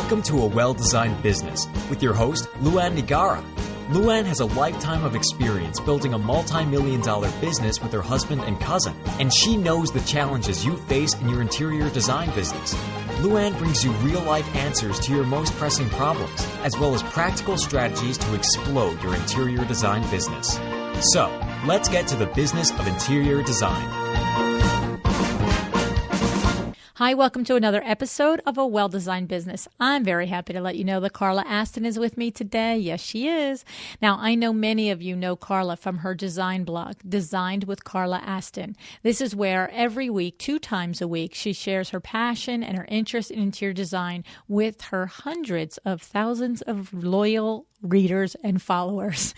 Welcome to A Well-Designed Business with your host, Luann Nigara. Luann has a lifetime of experience building a multi-million-dollar business with her husband and cousin, and she knows the challenges you face in your interior design business. Luann brings you real-life answers to your most pressing problems, as well as practical strategies to explode your interior design business. So, let's get to the business of interior design. Hi, welcome to another episode of A Well-Designed Business. I'm very happy to let you know that Carla Aston is with me today. Yes, she is. Now, I know many of you know Carla from her design blog, Designed with Carla Aston. This is where every week, 2 times a week, she shares her passion and her interest in interior design with her hundreds of thousands of loyal readers and followers.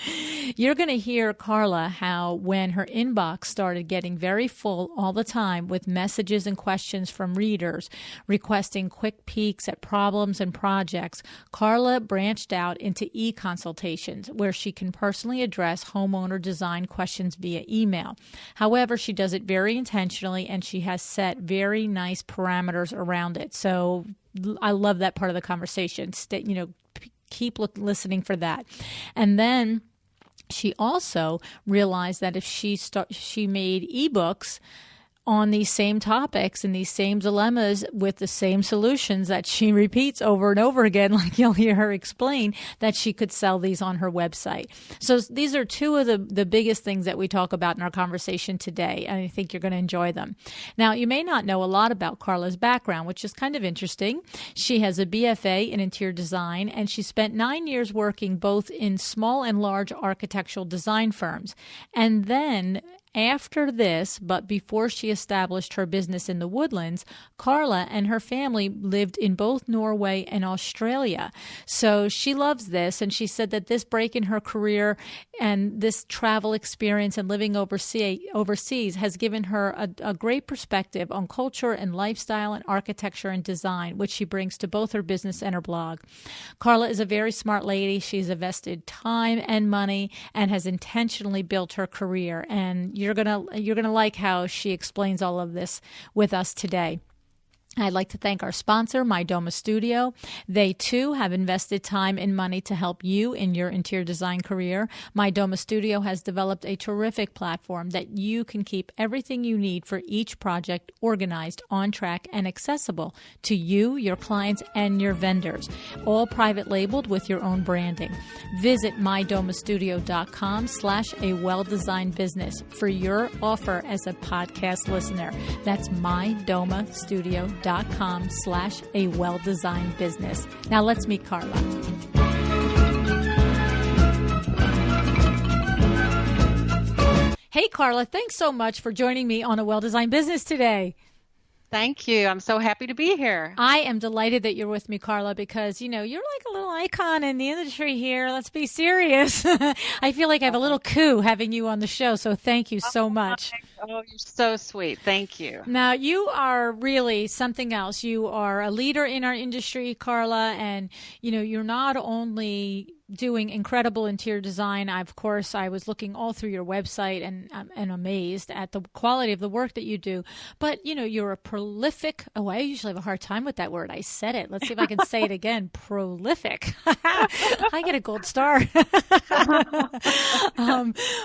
You're going to hear Carla how when her inbox started getting very full all the time with messages and questions from readers requesting quick peeks at problems and projects, Carla branched out into e-consultations where she can personally address homeowner design questions via email. However, she does it very intentionally and she has set very nice parameters around it. So I love that part of the conversation. Keep listening for that. And then she also realized that if she made ebooks on these same topics and these same dilemmas with the same solutions that she repeats over and over again, like you'll hear her explain, that she could sell these on her website. So these are 2 of the biggest things that we talk about in our conversation today, and I think you're going to enjoy them. Now, you may not know a lot about Carla's background, which is kind of interesting. She has a B.F.A. in interior design, and she spent 9 years working both in small and large architectural design firms. And then after this, but before she established her business in the Woodlands, Carla and her family lived in both Norway and Australia. So she loves this, and she said that this break in her career and this travel experience and living overseas has given her a great perspective on culture and lifestyle and architecture and design, which she brings to both her business and her blog. Carla is a very smart lady. She's invested time and money and has intentionally built her career, and you're gonna like how she explains all of this with us today. I'd like to thank our sponsor, My Doma Studio. They, too, have invested time and money to help you in your interior design career. My Doma Studio has developed a terrific platform that you can keep everything you need for each project organized, on track, and accessible to you, your clients, and your vendors, all private labeled with your own branding. Visit mydomastudio.com/a-well-designed-business for your offer as a podcast listener. That's mydomastudio.com/a-well-designed-business. Now let's meet Carla. Hey, Carla, thanks so much for joining me on A Well-Designed Business today. Thank you. I'm so happy to be here. I am delighted that you're with me, Carla, because, you're like a little icon in the industry here. Let's be serious. I feel like I have a little coup having you on the show, so thank you so much. Oh, you're so sweet. Thank you. Now, you are really something else. You are a leader in our industry, Carla, and, you're not only doing incredible interior design. Of course, I was looking all through your website and amazed at the quality of the work that you do. But, you're a prolific. Oh, I usually have a hard time with that word. I said it. Let's see if I can say it again. Prolific. I get a gold star.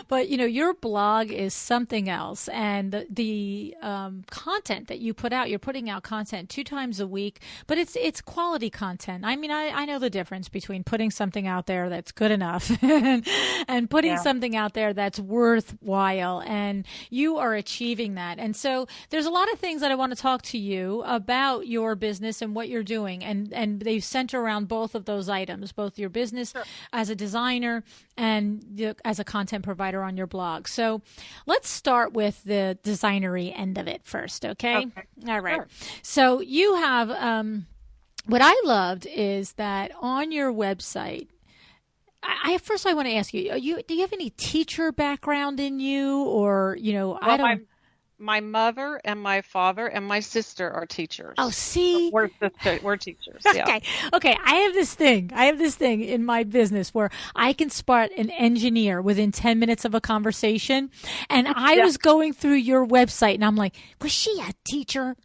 But, your blog is something else. And the content that you put out, you're putting out content 2 times a week, but it's quality content. I mean, I know the difference between putting something out there that's good enough and putting something out there that's worthwhile, and you are achieving that. And so there's a lot of things that I want to talk to you about your business and what you're doing, and they center around both of those items, both your business as a designer and as a content provider on your blog. So let's start with the designery end of it first, okay? All right. Sure. So you have what I loved is that on your website, I want to ask you, do you have any teacher background in you, or, I don't. My mother and my father and my sister are teachers. Oh, see? We're teachers. Yeah. Okay. I have this thing in my business where I can spot an engineer within 10 minutes of a conversation. And I was going through your website and I'm like, was she a teacher?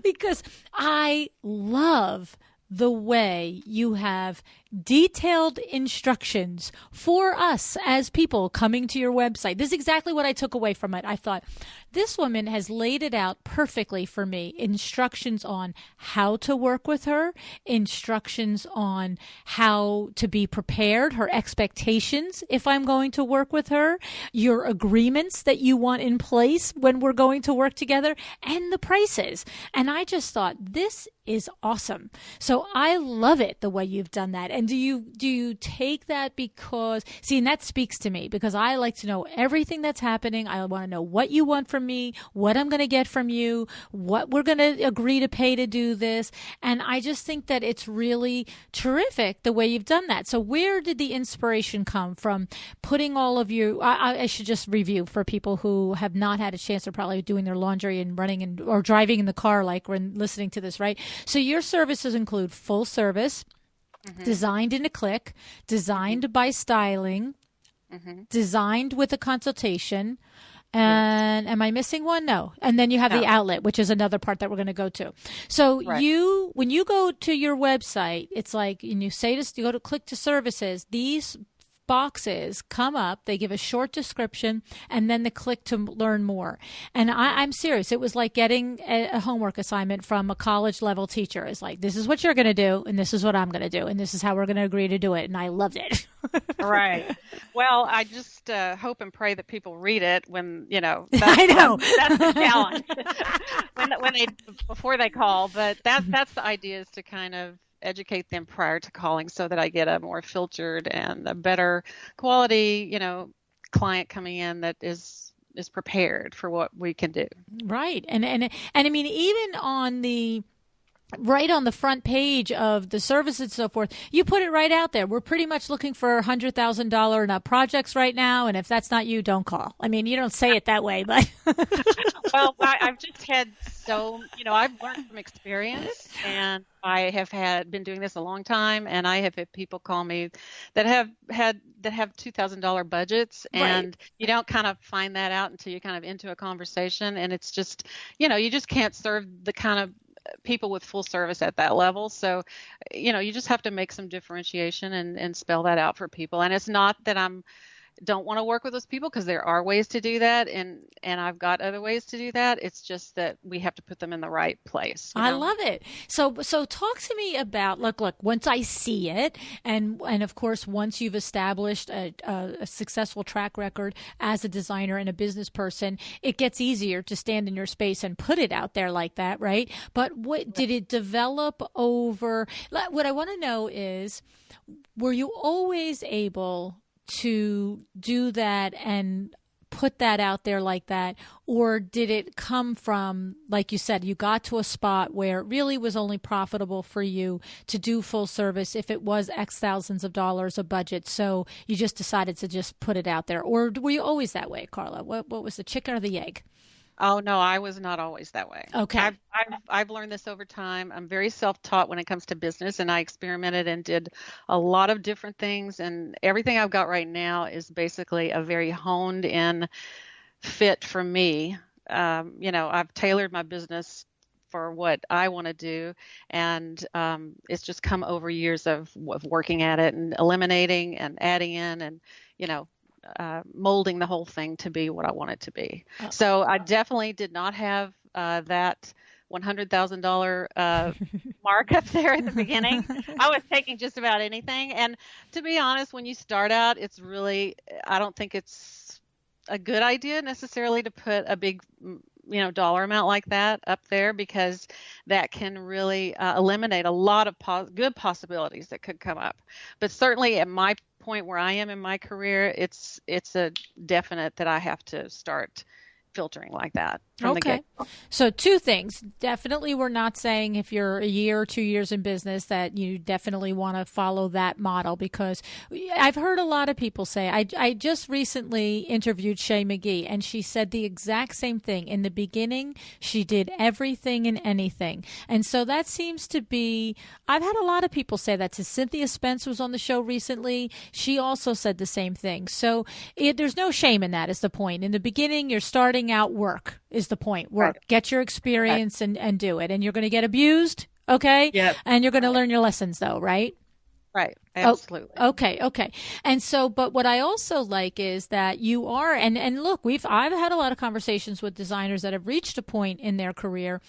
Because I love the way you have detailed instructions for us as people coming to your website. This is exactly what I took away from it. I thought, this woman has laid it out perfectly for me. Instructions on how to work with her, instructions on how to be prepared, her expectations if I'm going to work with her, your agreements that you want in place when we're going to work together, and the prices. And I just thought, this is awesome. So I love it the way you've done that. And do you take that because, see, and that speaks to me because I like to know everything that's happening. I want to know what you want from me, what I'm going to get from you, what we're going to agree to pay to do this. And I just think that it's really terrific the way you've done that. So where did the inspiration come from putting all of you, I should just review for people who have not had a chance, they're probably doing their laundry and running or driving in the car like we're listening to this, right? So your services include full service, designed in a click, designed by styling, designed with a consultation. And am I missing one? No. And then you have the outlet, which is another part that we're going to go to. So when you go to your website, it's like, and you say this, you go to click to services, these boxes come up, they give a short description, and then the click to learn more. And I'm serious. It was like getting a homework assignment from a college level teacher. It's like, this is what you're going to do, and this is what I'm going to do, and this is how we're going to agree to do it. And I loved it. Right. Well, I just hope and pray that people read it when, that's, I know. That's the challenge when they, before they call, but that's the idea, is to kind of educate them prior to calling so that I get a more filtered and a better quality, client coming in that is prepared for what we can do. Right. And I mean, even on right on the front page of the service and so forth, you put it right out there. We're pretty much looking for $100,000 and up projects right now. And if that's not you, don't call. I mean, you don't say it that way, but. Well, I've just had I've learned from experience, and I have been doing this a long time, and I have had people call me that have $2,000 budgets, and you don't kind of find that out until you're kind of into a conversation, and it's just, you just can't serve the kind of people with full service at that level. So, you just have to make some differentiation and spell that out for people. And it's not that don't want to work with those people, because there are ways to do that, and I've got other ways to do that. It's just that we have to put them in the right place. I love it. So talk to me about, look, once I see it, and of course, once you've established a successful track record as a designer and a business person, it gets easier to stand in your space and put it out there like that, right? But what did it develop over? What I want to know is, were you always able to do that and put that out there like that? Or did it come from, like you said, you got to a spot where it really was only profitable for you to do full service if it was X thousands of dollars of budget, so you just decided to just put it out there? Or were you always that way, Carla? What was the chicken or the egg? Oh, no, I was not always that way. Okay. I've learned this over time. I'm very self-taught when it comes to business, and I experimented and did a lot of different things, and everything I've got right now is basically a very honed in fit for me. I've tailored my business for what I want to do, and it's just come over years of working at it and eliminating and adding in, and molding the whole thing to be what I want it to be. Oh. So I definitely did not have that $100,000 mark up there at the beginning. I was taking just about anything. And to be honest, when you start out, I don't think it's a good idea necessarily to put a big dollar amount like that up there, because that can really eliminate a lot of good possibilities that could come up. But certainly at my point where I am in my career, it's a definite that I have to start filtering like that from the get-go. So two things. Definitely, we're not saying if you're a year or 2 years in business that you definitely want to follow that model, because I've heard a lot of people say, I just recently interviewed Shay McGee, and she said the exact same thing. In the beginning, she did everything and anything. And so that seems to be, I've had a lot of people say that. To Cynthia Spence was on the show recently. She also said the same thing. So there's no shame in that, is the point. In the beginning, you're starting out, work is the point. Work. Right. Get your experience and do it. And you're going to get abused. Okay. Yep. And you're going to learn your lessons though, right? Right. Absolutely. Oh, okay. And so, but what I also like is that you are, and look, I've had a lot of conversations with designers that have reached a point in their career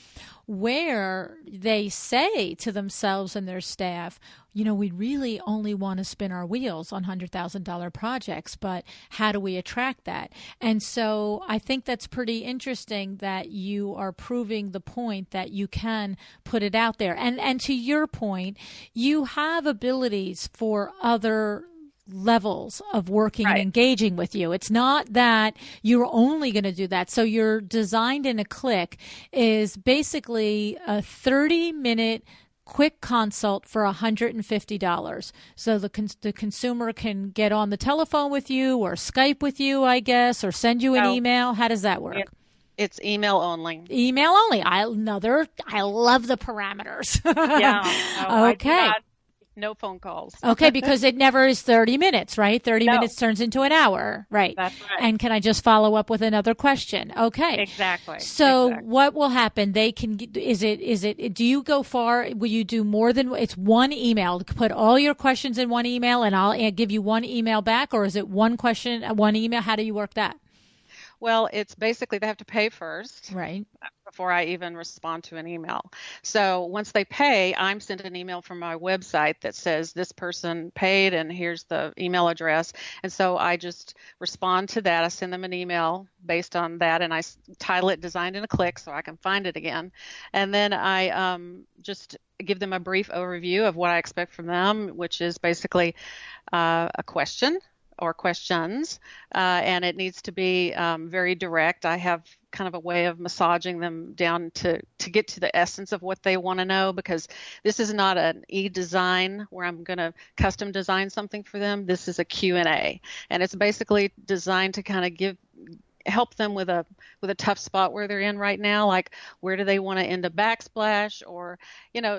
where they say to themselves and their staff, we really only want to spin our wheels on $100,000 projects, but how do we attract that? And so I think that's pretty interesting that you are proving the point that you can put it out there. And to your point, you have abilities for other levels of working and engaging with you. It's not that you're only going to do that. So your Designed in a Click is basically a 30-minute quick consult for $150. So the consumer can get on the telephone with you or Skype with you, I guess, or send you an email. How does that work? It's email only. Email only. I love the parameters. Yeah. Okay. No phone calls. Okay, because it never is 30 minutes, right? 30 minutes turns into an hour, right? That's right. And can I just follow up with another question? Okay. Exactly. So what will happen? Do you go far? Will you do more than, it's one email, put all your questions in one email and I'll give you one email back, or is it one question, one email? How do you work that? Well, it's basically they have to pay first. Right. Before I even respond to an email. So once they pay, I'm sent an email from my website that says this person paid and here's the email address. And so I just respond to that. I send them an email based on that and I title it Designed in a Click so I can find it again. And then I just give them a brief overview of what I expect from them, which is basically a question or questions, and it needs to be very direct. I have kind of a way of massaging them down to get to the essence of what they want to know, because this is not an e-design where I'm going to custom design something for them. This is a Q&A, and it's basically designed to kind of help them with a tough spot where they're in right now, like where do they want to end a backsplash, or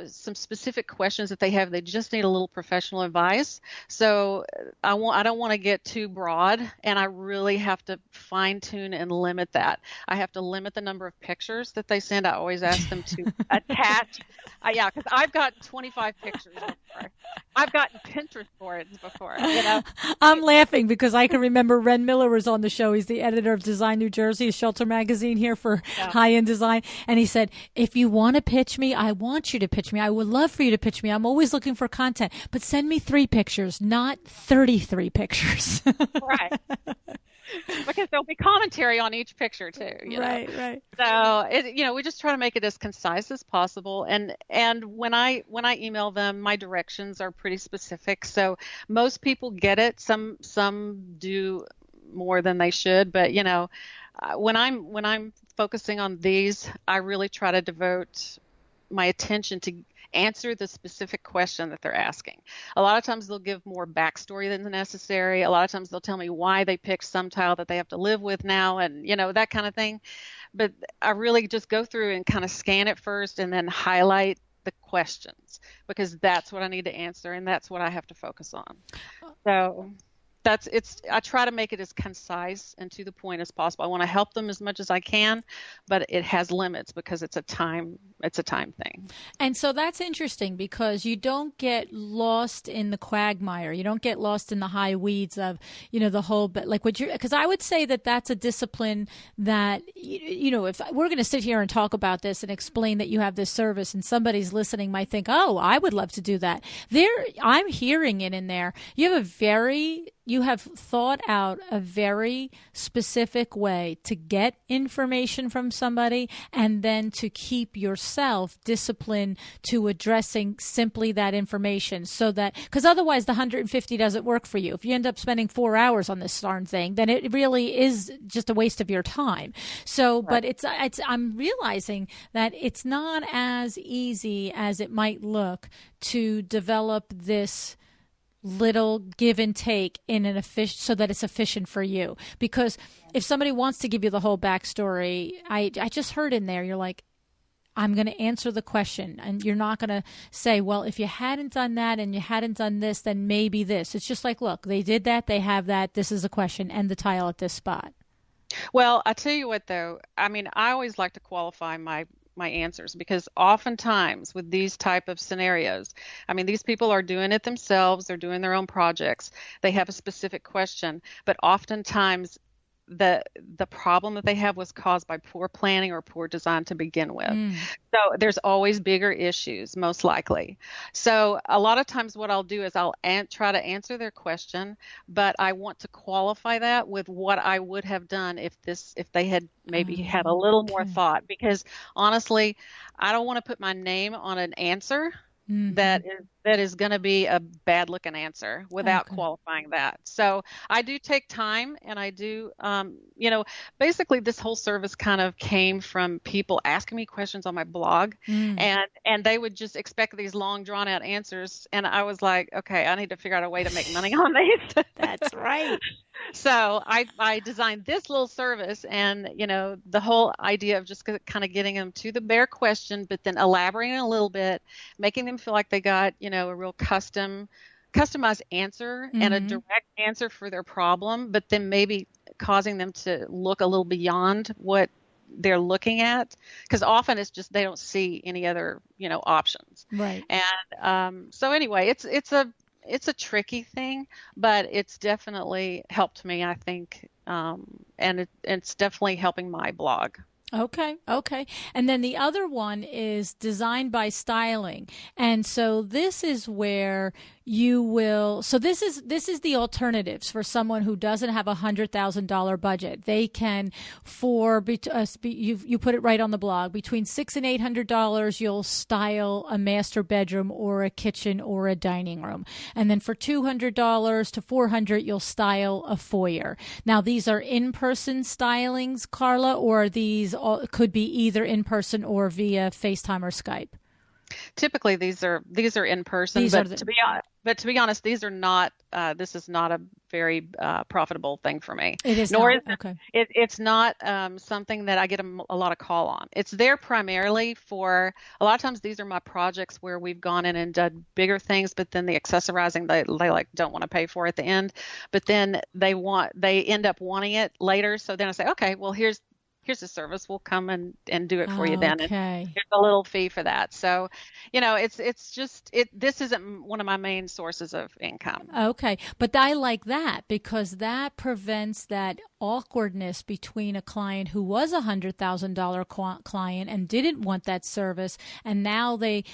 some specific questions that they have. They just need a little professional advice. So I don't want to get too broad, and I really have to fine tune and limit that. I have to limit the number of pictures that they send. I always ask them to attach. Because I've got 25 pictures before. I've gotten Pinterest boards before. I'm laughing because I can remember Ren Miller was on the show. He's the editor of Design New Jersey, a shelter magazine here for high-end design. And he said, if you want to pitch me, I want you to pitch me. I would love for you to pitch me. I'm always looking for content, but send me 3 pictures, not 33 pictures. Right. Because there'll be commentary on each picture too. Right. So we just try to make it as concise as possible. And when I email them, my directions are pretty specific. So most people get it. Some do more than they should. But when I'm focusing on these, I really try to devote my attention to answer the specific question that they're asking. A lot of times they'll give more backstory than necessary. A lot of times they'll tell me why they picked some tile that they have to live with now, and that kind of thing. But I really just go through and kind of scan it first and then highlight the questions, because that's what I need to answer and that's what I have to focus on. So I try to make it as concise and to the point as possible. I want to help them as much as I can, but it has limits because it's a time thing. And so that's interesting because you don't get lost in the quagmire. You don't get lost in the high weeds of, the whole, but like because I would say that that's a discipline that, if we're going to sit here and talk about this and explain that you have this service and somebody's listening might think, oh, I would love to do that. I'm hearing it in there. You have thought out a very specific way to get information from somebody and then to keep yourself disciplined to addressing simply that information, so that, because otherwise the 150 doesn't work for you. If you end up spending 4 hours on this darn thing, then it really is just a waste of your time. So, right. But I'm realizing that it's not as easy as it might look to develop this little give and take in so that it's efficient for you. Because if somebody wants to give you the whole backstory, I just heard in there, you're like, I'm going to answer the question, and you're not going to say, well, if you hadn't done that and you hadn't done this, then maybe this. It's just like, look, they did that, they have that, this is a question, and the tile at this spot. Well, I tell you what, though, I always like to qualify my my answers, because oftentimes with these type of scenarios, I mean, these people are doing it themselves, they're doing their own projects, they have a specific question, but oftentimes the problem that they have was caused by poor planning or poor design to begin with. So there's always bigger issues, most likely. So a lot of times what I'll do is I'll try to answer their question, but I want to qualify that with what I would have done if they had maybe had a little more thought, because honestly, I don't want to put my name on an answer that is going to be a bad looking answer without qualifying that. So I do take time, and I do, basically this whole service kind of came from people asking me questions on my blog, and they would just expect these long drawn out answers. And I was like, okay, I need to figure out a way to make money on these. That's right. So I designed this little service, and the whole idea of just kind of getting them to the bare question, but then elaborating a little bit, making them feel like they got a real customized answer and a direct answer for their problem, but then maybe causing them to look a little beyond what they're looking at, because often it's just they don't see any other options. Right. And so anyway, it's a tricky thing, but it's definitely helped me, I think, and it's definitely helping my blog. Okay. And then the other one is designed by styling. And so this is where you will, so this is the alternatives for someone who doesn't have $100,000 budget. They can, you put it right on the blog, between $600 and $800, you'll style a master bedroom or a kitchen or a dining room. And then for $200 to $400, you'll style a foyer. Now, these are in-person stylings, Carla, or these could be either in person or via FaceTime or Skype? Typically, these are in person, but to be honest, these are not. This is not a very profitable thing for me. It is nor not. Is okay. It's not something that I get a lot of call on. It's there primarily for a lot of times. These are my projects where we've gone in and done bigger things, but then the accessorizing they like don't want to pay for at the end, but then they end up wanting it later. So then I say, okay, well here's the service. We'll come and do it for you then. Okay. And here's a little fee for that. So, this isn't one of my main sources of income. Okay. But I like that because that prevents that awkwardness between a client who was a $100,000 client and didn't want that service, and now they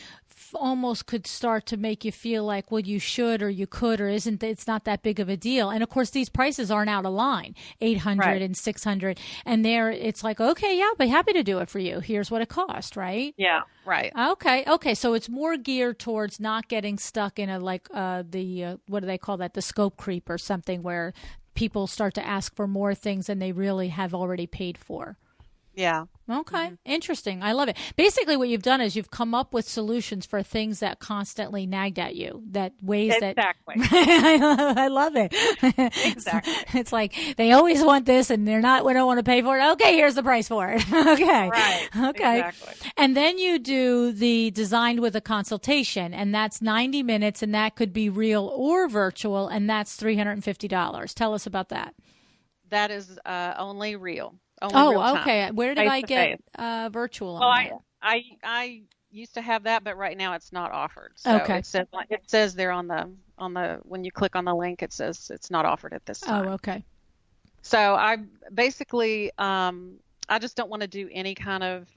almost could start to make you feel like, well, you should or you could, or it's not that big of a deal. And of course, these prices aren't out of line, $800 and $600, and there it's like, okay, yeah, I'll be happy to do it for you. Here's what it cost, right? Yeah, right. Okay. So it's more geared towards not getting stuck in what do they call that? The scope creep or something, where people start to ask for more things than they really have already paid for. Yeah. Okay. Interesting. I love it. Basically, what you've done is you've come up with solutions for things that constantly nagged at you, Exactly. I love it. Exactly. It's like they always want this and we don't want to pay for it. Okay, here's the price for it. Okay. Right. Okay. Exactly. And then you do the designed with a consultation, and that's 90 minutes, and that could be real or virtual, and that's $350. Tell us about that. That is only real. Okay. Where did I get virtual on that? I used to have that, but right now it's not offered. So okay. It says there on the when you click on the link, it says it's not offered at this time. Oh, okay. So I basically I just don't want to do any kind of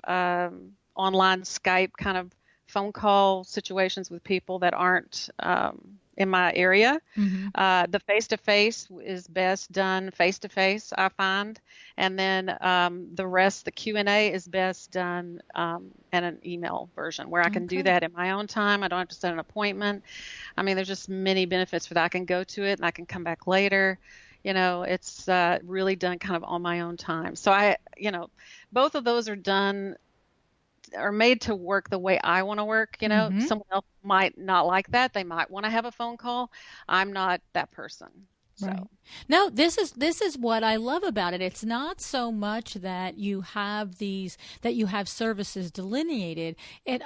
online Skype kind of phone call situations with people that aren't in my area. Mm-hmm. The face-to-face is best done face-to-face, I find. And then the rest, the Q&A is best done in an email version where I can do that in my own time. I don't have to set an appointment. I mean, there's just many benefits for that. I can go to it and I can come back later. It's really done kind of on my own time. So both of those are made to work the way I want to work. Someone else might not like that. They might want to have a phone call. I'm not that person. So. Right. No, this is what I love about it. It's not so much that you have services delineated.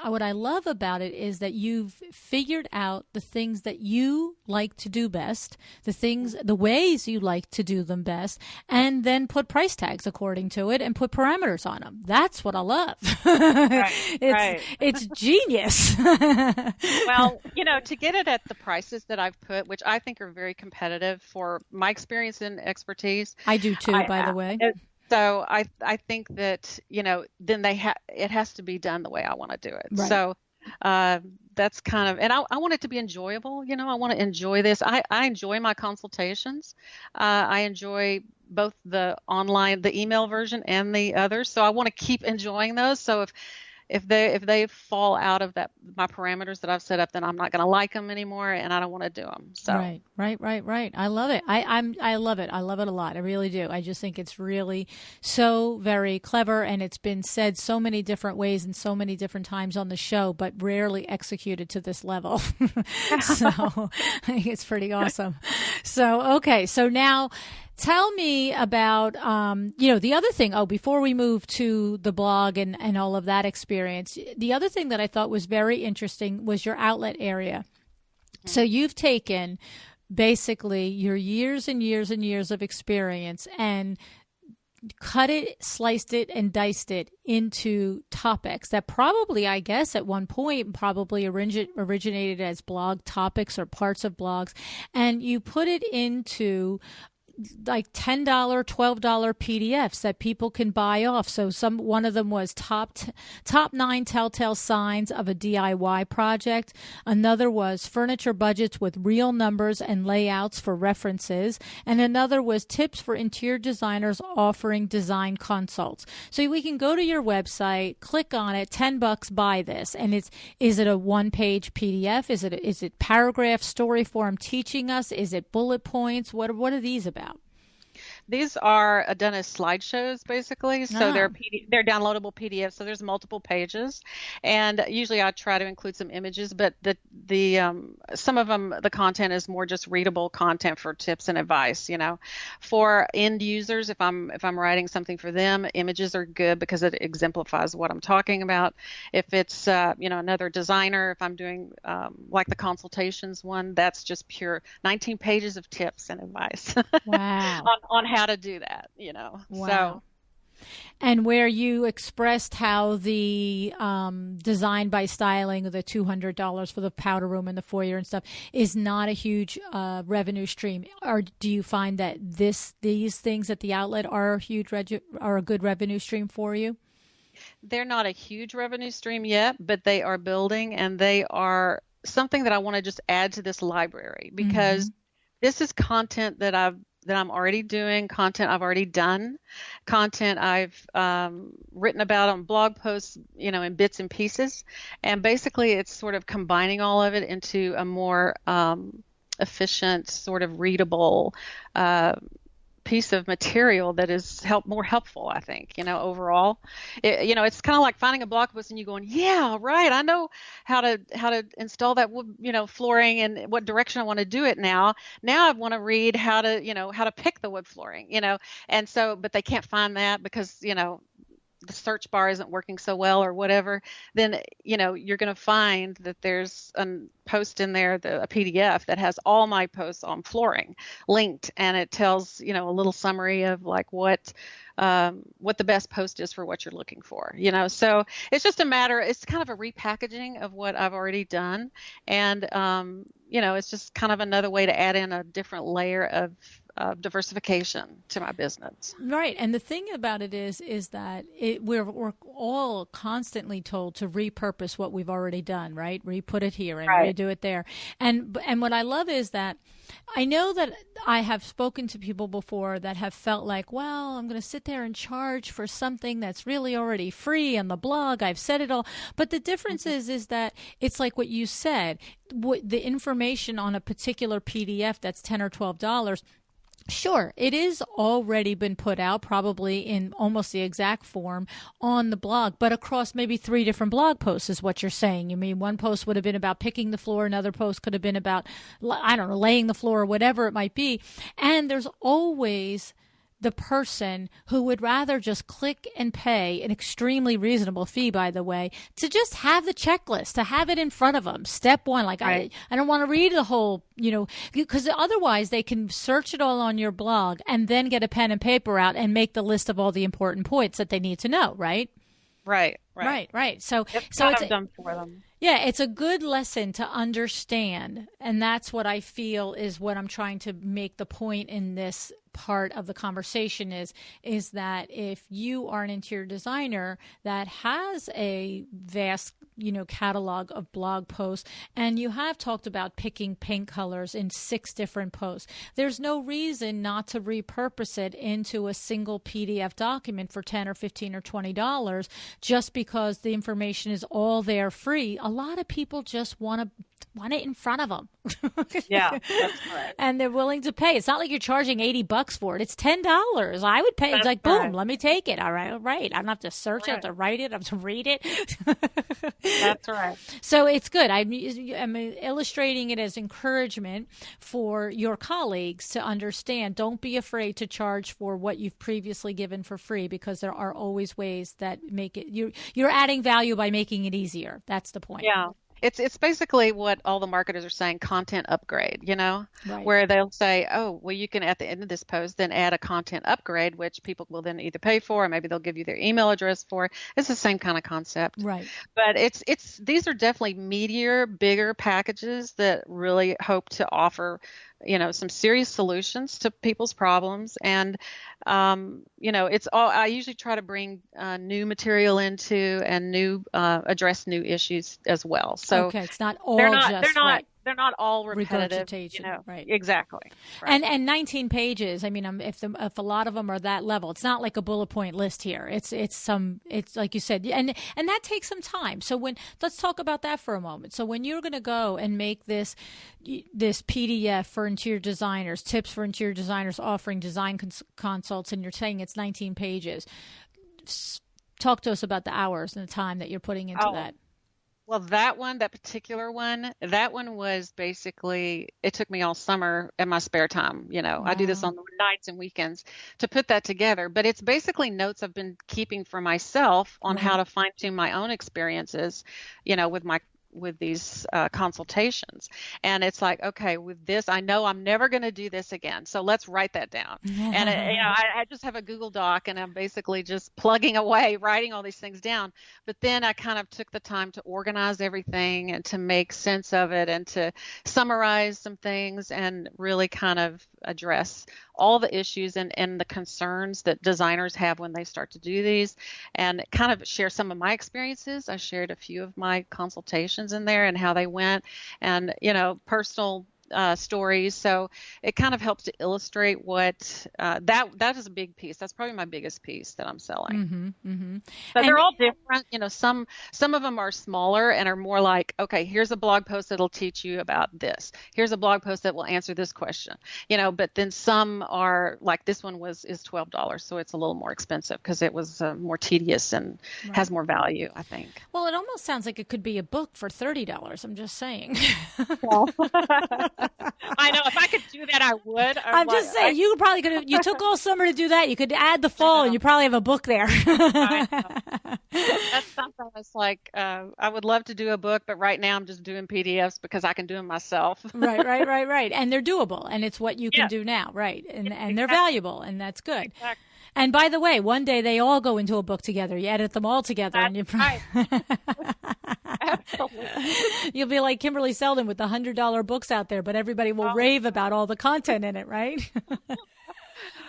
What I love about it is that you've figured out the things that you like to do best, the ways you like to do them best, and then put price tags according to it and put parameters on them. That's what I love. It's genius. Well, to get it at the prices that I've put, which I think are very competitive for my experience and expertise. I do too, by the way. So I think that, then it has to be done the way I want to do it. Right. So that's kind of, and I want it to be enjoyable. I want to enjoy this. I enjoy my consultations. I enjoy both the email version and the others. So I want to keep enjoying those. So if they fall out of my parameters that I've set up, then I'm not going to like them anymore, and I don't want to do them. So right. I love it. I love it. I love it a lot. I really do. I just think it's really so very clever, and it's been said so many different ways and so many different times on the show, but rarely executed to this level. So I think it's pretty awesome. So okay, so now. Tell me about, the other thing. Oh, before we move to the blog and all of that experience, the other thing that I thought was very interesting was your outlet area. So you've taken basically your years and years and years of experience and cut it, sliced it, and diced it into topics that probably, I guess, at one point probably originated as blog topics or parts of blogs, and you put it into like $10, $12 PDFs that people can buy off. So one of them was top 9 telltale signs of a DIY project. Another was furniture budgets with real numbers and layouts for references. And another was tips for interior designers offering design consults. So we can go to your website, click on it, $10, buy this. And is it a one-page PDF? Is it paragraph story form teaching us? Is it bullet points? What are these about? These are done as slideshows, basically. So they're downloadable PDFs. So there's multiple pages, and usually I try to include some images. But some of them, the content is more just readable content for tips and advice. For end users, if I'm writing something for them, images are good because it exemplifies what I'm talking about. If it's another designer, if I'm doing like the consultations one, that's just pure 19 pages of tips and advice. Wow. on how to do that, Wow. So, and where you expressed how the design by styling, the $200 for the powder room and the foyer and stuff, is not a huge revenue stream. Or do you find that these things at the outlet are a good revenue stream for you? They're not a huge revenue stream yet, but they are building, and they are something that I want to just add to this library, because this is content that I'm already doing, content I've already done, content I've written about on blog posts, in bits and pieces. And basically it's sort of combining all of it into a more efficient, sort of readable piece of material that is more helpful, I think, overall. It's kind of like finding a blog post and you going, yeah, right, I know how to install that wood, flooring, and what direction I want to do it now. Now I want to read how to pick the wood flooring, and so, but they can't find that because, the search bar isn't working so well or whatever. Then, you're going to find that there's a post in there, a PDF that has all my posts on flooring linked, and it tells, a little summary of like what the best post is for what you're looking for, so it's just it's kind of a repackaging of what I've already done. And, it's just kind of another way to add in a different layer of diversification to my business. Right. And the thing about it is that we're all constantly told to repurpose what we've already done, right? Re-put it here and redo it there. And what I love is that I know that I have spoken to people before that have felt like, well, I'm going to sit there and charge for something that's really already free on the blog. I've said it all. But the difference is that it's like what you said, the information on a particular PDF that's $10 or $12, Sure, it is already been put out, probably in almost the exact form on the blog, but across maybe 3 different blog posts is what you're saying. You mean one post would have been about picking the floor, another post could have been about, I don't know, laying the floor or whatever it might be. And there's always the person who would rather just click and pay an extremely reasonable fee, by the way, to just have the checklist, to have it in front of them. Step 1, like right. I don't want to read the whole, because otherwise they can search it all on your blog and then get a pen and paper out and make the list of all the important points that they need to know, right? Right. So it's done for them. Yeah, it's a good lesson to understand, and that's what I feel is what I'm trying to make the point in this part of the conversation is that if you are an interior designer that has a vast, catalog of blog posts, and you have talked about picking paint colors in 6 different posts, there's no reason not to repurpose it into a single PDF document for $10 or $15 or $20 just because the information is all there free. A lot of people just want it in front of them. Yeah, that's correct. And they're willing to pay. It's not like you're charging $80 for it. It's $10. I would pay. It's like, boom, let me take it. All right. I don't have to search it. I have to write it. I have to read it. That's right. So it's good. I'm illustrating it as encouragement for your colleagues to understand. Don't be afraid to charge for what you've previously given for free, because there are always ways that make it. You're adding value by making it easier. That's the point. Yeah. It's basically what all the marketers are saying, content upgrade, right. Where they'll say, oh, well, you can at the end of this post then add a content upgrade, which people will then either pay for, or maybe they'll give you their email address for. It's the same kind of concept. Right. But these are definitely meatier, bigger packages that really hope to offer some serious solutions to people's problems. And, it's all, I usually try to bring new material into and address new issues as well. So okay, it's not all they're not all repetitive. Right. Exactly. Right. And 19 pages. I mean, if a lot of them are that level, it's not like a bullet point list here. It's like you said, and that takes some time. So let's talk about that for a moment. So when you're going to go and make this PDF for interior designers, tips for interior designers offering design consults, and you're saying it's 19 pages, talk to us about the hours and the time that you're putting into that. Well, that particular one was basically, it took me all summer in my spare time. Wow. I do this on the nights and weekends to put that together. But it's basically notes I've been keeping for myself on how to fine tune my own experiences, with these consultations. And it's like, okay, with this, I know I'm never going to do this again. So let's write that down. And, I just have a Google Doc, and I'm basically just plugging away, writing all these things down. But then I kind of took the time to organize everything and to make sense of it and to summarize some things and really kind of address all the issues and the concerns that designers have when they start to do these, and kind of share some of my experiences. I shared a few of my consultations in there and how they went, and personal stories. So it kind of helps to illustrate what that is a big piece. That's probably my biggest piece that I'm selling. But they're all different. Some of them are smaller and are more like, okay, here's a blog post that'll teach you about this. Here's a blog post that will answer this question. But then some are like, this one is $12, so it's a little more expensive because it was more tedious and has more value, I think. Well, it almost sounds like it could be a book for $30. I'm just saying. Well, I know, if I could do that, I would. I'm just saying, you probably could have. You took all summer to do that. You could add the fall, and you probably have a book there. That's something that's like, I would love to do a book, but right now I'm just doing PDFs because I can do them myself. Right. And they're doable, and it's what you can do now, right? And they're valuable, and that's good. Exactly. And by the way, one day they all go into a book together. You edit them all together, and you. Right. Absolutely. You'll be like Kimberly Seldon with the $100 books out there, but everybody will rave about all the content in it, right?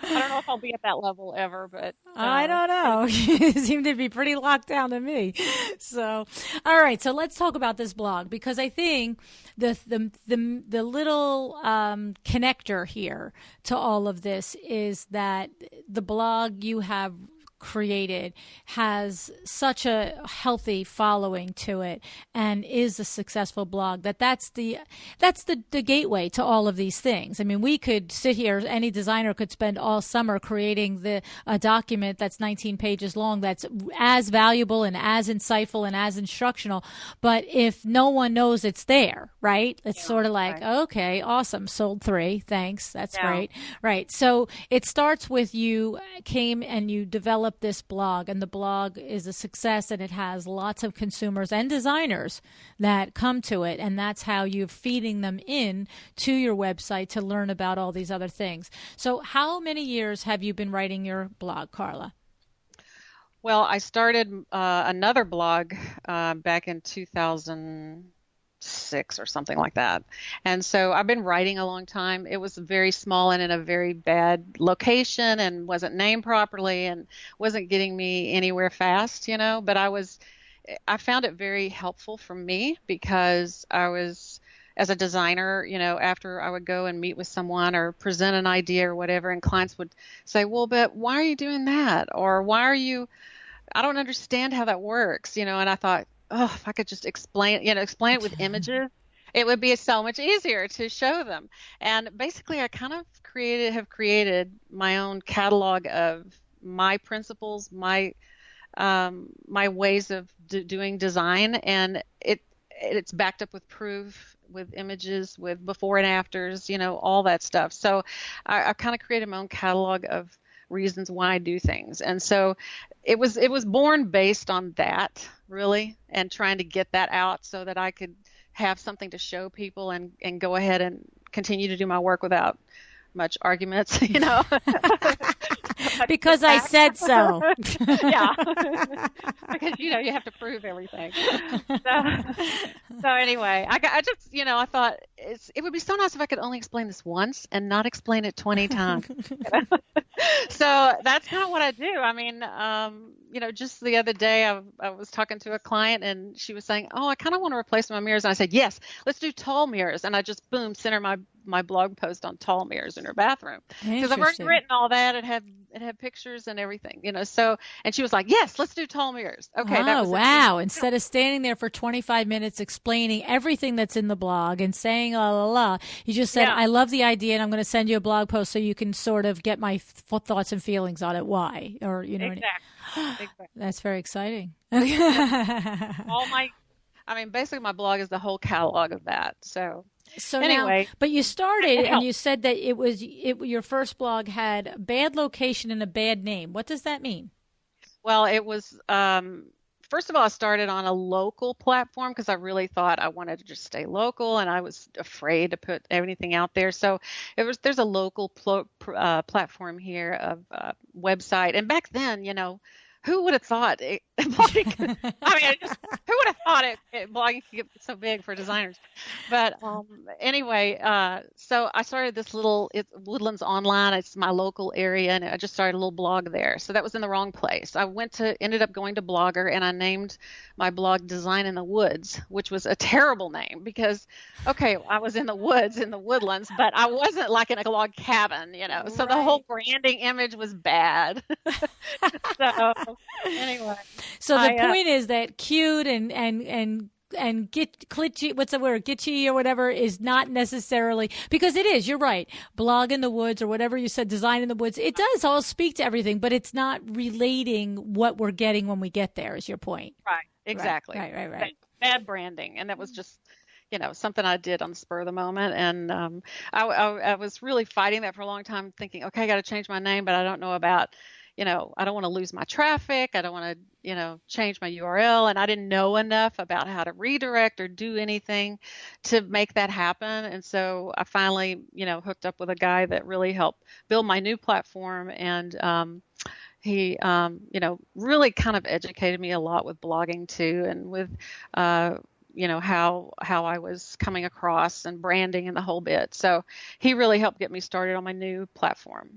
I don't know if I'll be at that level ever, but I don't know. You seem to be pretty locked down to me. So, all right. So let's talk about this blog, because I think the little connector here to all of this is that the blog, you have created has such a healthy following to it and is a successful blog that's the gateway to all of these things. I mean, we could sit here, any designer could spend all summer creating a document that's 19 pages long that's as valuable and as insightful and as instructional, but if no one knows it's there, right? It's sort of like, okay, awesome, sold 3, thanks, that's great. Right. So it starts with you came and you developed this blog, and the blog is a success, and it has lots of consumers and designers that come to it, and that's how you're feeding them in to your website to learn about all these other things. So how many years have you been writing your blog, Carla? Well, I started another blog back in 2006 or something like that. And so I've been writing a long time. It was very small and in a very bad location and wasn't named properly and wasn't getting me anywhere fast, but I found it very helpful for me because I was, as a designer, after I would go and meet with someone or present an idea or whatever, and clients would say, well, but why are you doing that? Or I don't understand how that works, and I thought, oh, if I could just explain it with images, it would be so much easier to show them. And basically, I kind of have created my own catalog of my principles, my ways of doing design, and it's backed up with proof, with images, with before and afters, all that stuff. So I kind of created my own catalog of reasons why I do things. And so it was born based on that, really, and trying to get that out so that I could have something to show people and go ahead and continue to do my work without much arguments, Because I said so. Yeah. Because, you have to prove everything. So anyway, I just, I thought it would be so nice if I could only explain this once and not explain it 20 times. So that's kind of what I do. I mean, just the other day I was talking to a client and she was saying, oh, I kind of want to replace my mirrors. And I said, yes, let's do tall mirrors. And I just, sent her my blog post on tall mirrors in her bathroom. Because I've already written all that. It had pictures and everything, so, and she was like, yes, let's do tall mirrors. Okay. Oh, wow. Instead of standing there for 25 minutes explaining everything that's in the blog and saying, la, la, la, you just said, I love the idea and I'm going to send you a blog post so you can sort of get my thoughts and feelings on it. Why? Or, Exactly. That's very exciting. Basically my blog is the whole catalog of that. So now, anyway, but you started and you said that your first blog had a bad location and a bad name. What does that mean? Well, it was, first of all, I started on a local platform because I really thought I wanted to just stay local and I was afraid to put anything out there. So there's a local platform here of website. And back then, who would have thought blogging? Who would have thought blogging could get so big for designers? But anyway, so I started this it's Woodlands Online. It's my local area, and I just started a little blog there. So that was in the wrong place. I ended up going to Blogger, and I named my blog Design in the Woods, which was a terrible name because, okay, I was in the woods, in the woodlands, but I wasn't like in a log cabin, So the whole branding image was bad. So anyway. So the point is that cute and glitchy, what's the word, gitchy or whatever is not necessarily, because it is, you're right, blog in the woods or whatever you said, design in the woods, it does all speak to everything, but it's not relating what we're getting when we get there is your point. Right, exactly. Right. Bad branding, and that was just, something I did on the spur of the moment, and I was really fighting that for a long time, thinking, okay, I got to change my name, but I don't know about, I don't want to lose my traffic. I don't want to, change my URL. And I didn't know enough about how to redirect or do anything to make that happen. And so I finally, hooked up with a guy that really helped build my new platform. And he, really kind of educated me a lot with blogging too, and with, how I was coming across and branding and the whole bit. So he really helped get me started on my new platform.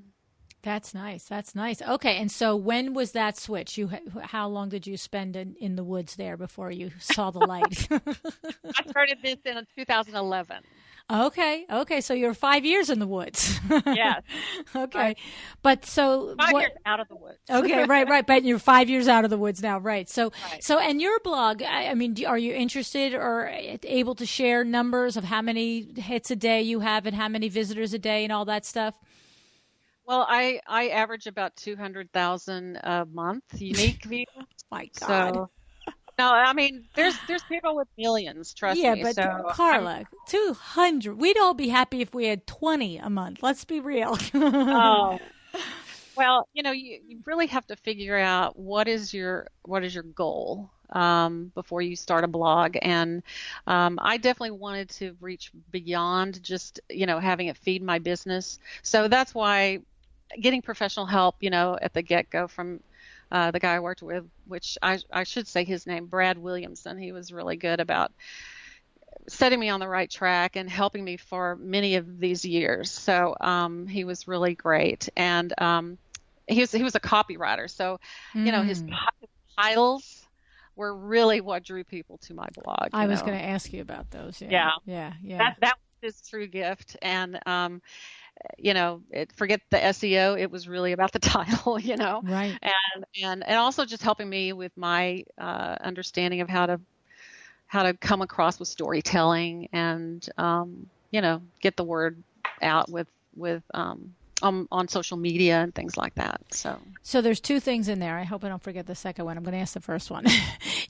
That's nice. Okay. And so when was that switch? How long did you spend in the woods there before you saw the light? I started this in 2011. Okay. Okay. So you're 5 years in the woods. Yes. Okay. But so 5 years out of the woods. Okay. Right. Right. But you're 5 years out of the woods now. Right. So, Right. and your blog, I mean, are you interested or able to share numbers of how many hits a day you have and how many visitors a day and all that stuff? Well, I average about 200,000 a month unique views. My God. So no, I mean, there's people with millions, trust Yeah, me. but So Carla, 200. We'd all be happy if we had 20 a month. Let's be real. oh, well, you really have to figure out what is your goal before you start a blog. And I definitely wanted to reach beyond just having it feed my business. So that's why getting professional help, at the get-go from the guy I worked with, which I should say his name, Brad Williamson. He was really good about setting me on the right track and helping me for many of these years. So he was really great. And he was a copywriter. So, his titles were really what drew people to my blog. I was going to ask you about those. Yeah. Yeah. That was his true gift. And, forget the SEO. It was really about the title, Right. and also just helping me with my understanding of how to come across with storytelling and, get the word out with on social media and things like that. So there's two things in there. I hope I don't forget the second one. I'm going to ask the first one.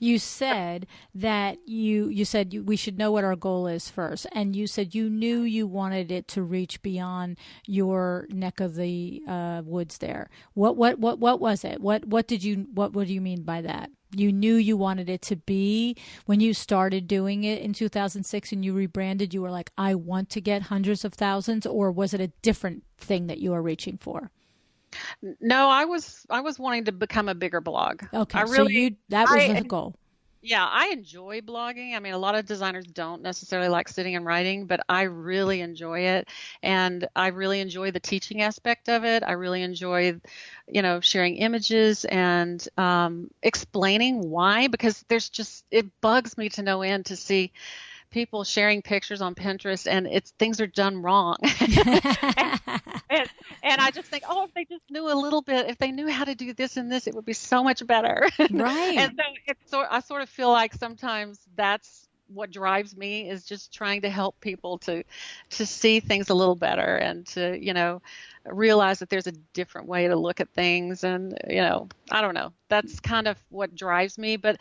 You said that you said we should know what our goal is first, and you said you knew you wanted it to reach beyond your neck of the woods there. What was it? What do you mean by that? You knew you wanted it to be when you started doing it in 2006 and you rebranded, you were like, I want to get hundreds of thousands, or was it a different thing that you were reaching for? No, I was wanting to become a bigger blog. Okay. So that was the goal. Yeah, I enjoy blogging. I mean, a lot of designers don't necessarily like sitting and writing, but I really enjoy it. And I really enjoy the teaching aspect of it. I really enjoy, sharing images and explaining why, because it bugs me to no end to see people sharing pictures on Pinterest and things are done wrong. and I just think, if they just knew a little bit, if they knew how to do this and this, it would be so much better. Right. And so I sort of feel like sometimes that's what drives me, is just trying to help people to see things a little better and to, realize that there's a different way to look at things. And, I don't know, that's kind of what drives me. But,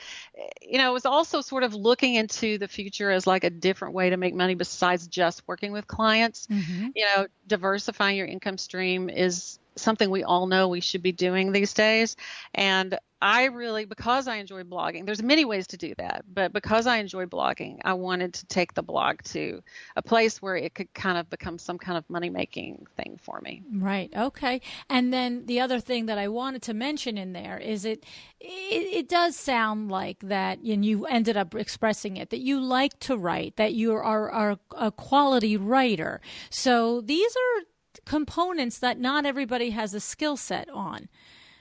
it was also sort of looking into the future as like a different way to make money besides just working with clients. Mm-hmm. Diversifying your income stream is something we all know we should be doing these days. And because I enjoy blogging, there's many ways to do that, but because I enjoy blogging, I wanted to take the blog to a place where it could kind of become some kind of money-making thing for me. Right. Okay. And then the other thing that I wanted to mention in there is it does sound like that, and you ended up expressing it, that you like to write, that you are a quality writer. So these are components that not everybody has a skill set on.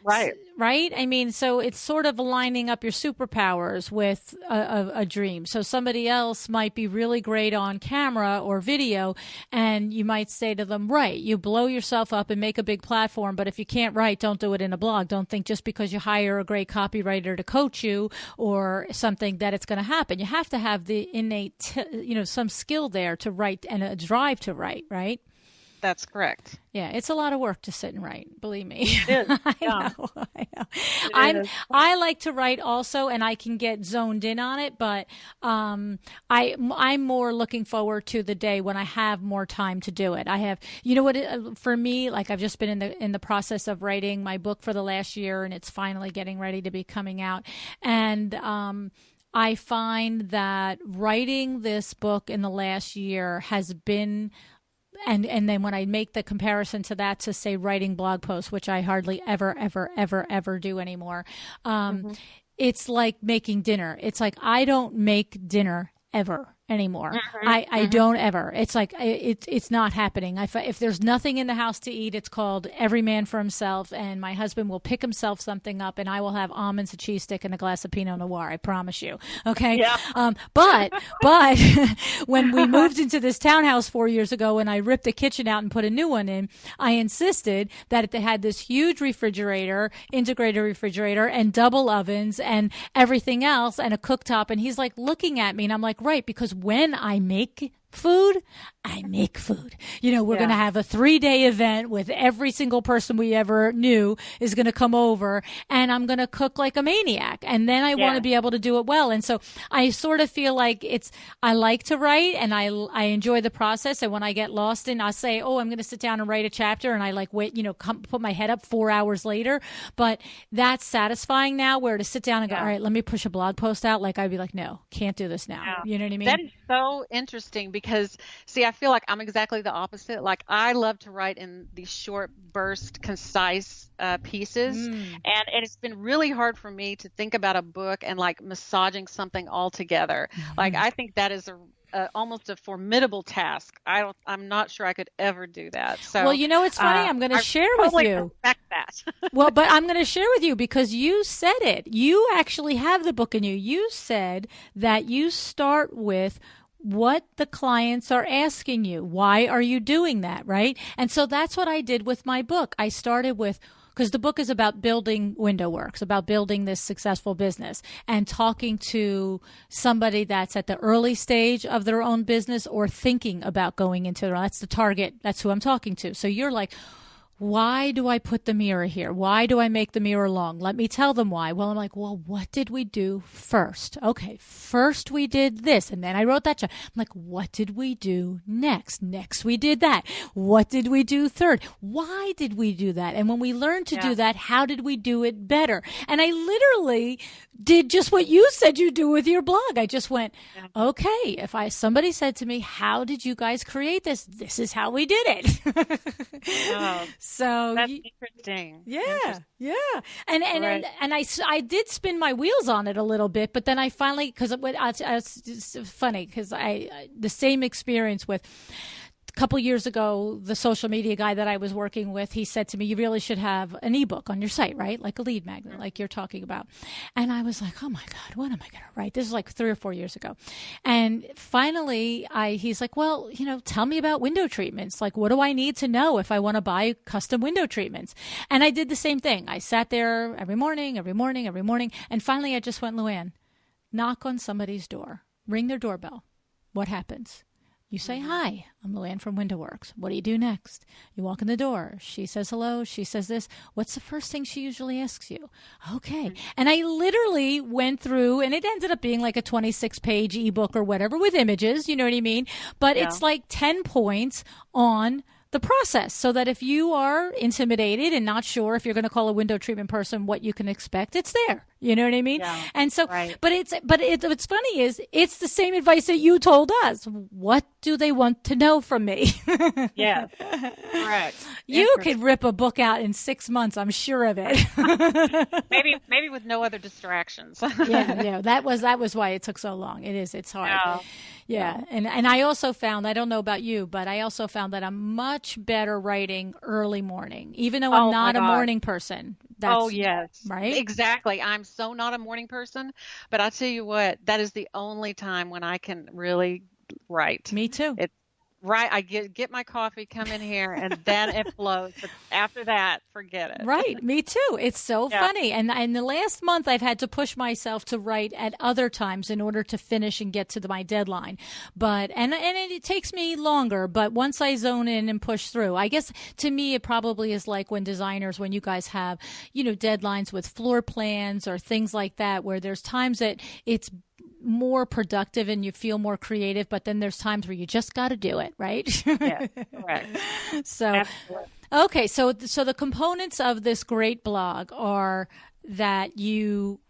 Right. Right? I mean, so it's sort of lining up your superpowers with a dream. So somebody else might be really great on camera or video, and you might say to them, right, you blow yourself up and make a big platform, but if you can't write, don't do it in a blog. Don't think just because you hire a great copywriter to coach you or something that it's going to happen. You have to have the innate, some skill there to write and a drive to write, right? That's correct. Yeah, it's a lot of work to sit and write. Believe me. It is. I know. I like to write also, and I can get zoned in on it. But I'm more looking forward to the day when I have more time to do it. I have, for me, like I've just been in the process of writing my book for the last year, and it's finally getting ready to be coming out. And I find that writing this book in the last year has been. And then when I make the comparison to that, to say writing blog posts, which I hardly ever do anymore, it's like making dinner. It's like I don't make dinner ever anymore. I don't ever. It's like it's not happening. If there's nothing in the house to eat, it's called every man for himself, and my husband will pick himself something up, and I will have almonds, a cheese stick, and a glass of Pinot Noir. I promise you. Okay. Yeah. But when we moved into this townhouse 4 years ago, and I ripped the kitchen out and put a new one in, I insisted that they had this huge refrigerator, integrated refrigerator, and double ovens, and everything else, and a cooktop. And he's like looking at me, and I'm like, right, because when I make food, I make food. We're going to have a 3-day event with every single person we ever knew is going to come over, and I'm going to cook like a maniac. And then I want to be able to do it well. And so I sort of feel like I like to write, and I enjoy the process. And when I get lost in, I'll say, oh, I'm going to sit down and write a chapter, and I like wait, put my head up 4 hours later. But that's satisfying now, where to sit down and go, all right, let me push a blog post out. Like I'd be like, no, can't do this now. Yeah. You know what I mean? That is so interesting because, see, I feel like I'm exactly the opposite. Like I love to write in these short burst, concise pieces. And it's been really hard for me to think about a book and like massaging something all together. Like I think that is almost a formidable task. I'm not sure I could ever do that. So, well, it's funny. I'm going to share with you. Respect that. Well, but I'm going to share with you because you said it. You actually have the book in you. You said that you start with what the clients are asking you. Why are you doing that, right? And so that's what I did with my book. I started with, because the book is about building WindowWorks, about building this successful business and talking to somebody that's at the early stage of their own business or thinking about going into their own. That's the target. That's who I'm talking to. So you're like, why do I put the mirror here? Why do I make the mirror long? Let me tell them why. Well, I'm like, well, what did we do first? Okay, first we did this. And then I wrote that. I'm like, what did we do next? Next we did that. What did we do third? Why did we do that? And when we learned to do that, how did we do it better? And I literally did just what you said you do with your blog. I just went, okay, if somebody said to me, how did you guys create this? This is how we did it. Oh. So that's interesting. Yeah. And I did spin my wheels on it a little bit, but then I finally, because it's funny because the same experience with a couple years ago, the social media guy that I was working with, he said to me, you really should have an ebook on your site, right? Like a lead magnet, like you're talking about. And I was like, oh my God, what am I going to write? This is like 3 or 4 years ago. And finally, he's like, well, tell me about window treatments. Like, what do I need to know if I want to buy custom window treatments? And I did the same thing. I sat there every morning. And finally, I just went, Luann, knock on somebody's door, ring their doorbell. What happens? You say, hi, I'm Luann from WindowWorks. What do you do next? You walk in the door. She says hello. She says this. What's the first thing she usually asks you? Okay. And I literally went through, and it ended up being like a 26-page ebook or whatever with images, you know what I mean? But it's like 10 points on the process, so that if you are intimidated and not sure if you're going to call a window treatment person what you can expect, it's there. You know what I mean? Yeah, and so, right. What's funny is it's the same advice that you told us. What do they want to know from me? Yes, correct. You could rip a book out in 6 months. I'm sure of it. maybe with no other distractions. Yeah. That was why it took so long. It's hard. Yeah. And I also found, I don't know about you, but I also found that I'm much better writing early morning, even though I'm not a morning person. Yes. Right? Exactly. I'm so not a morning person, but I'll tell you what, that is the only time when I can really write. Me too. It's right. I get my coffee, come in here, and then it flows. But after that, forget it. Right. Me too. It's so funny. And in the last month, I've had to push myself to write at other times in order to finish and get to my deadline. But and it takes me longer. But once I zone in and push through, I guess to me, it probably is like when you guys have, deadlines with floor plans or things like that, where there's times that it's more productive and you feel more creative, but then there's times where you just got to do it, right? Yeah, correct. So, absolutely. Okay, so the components of this great blog are that you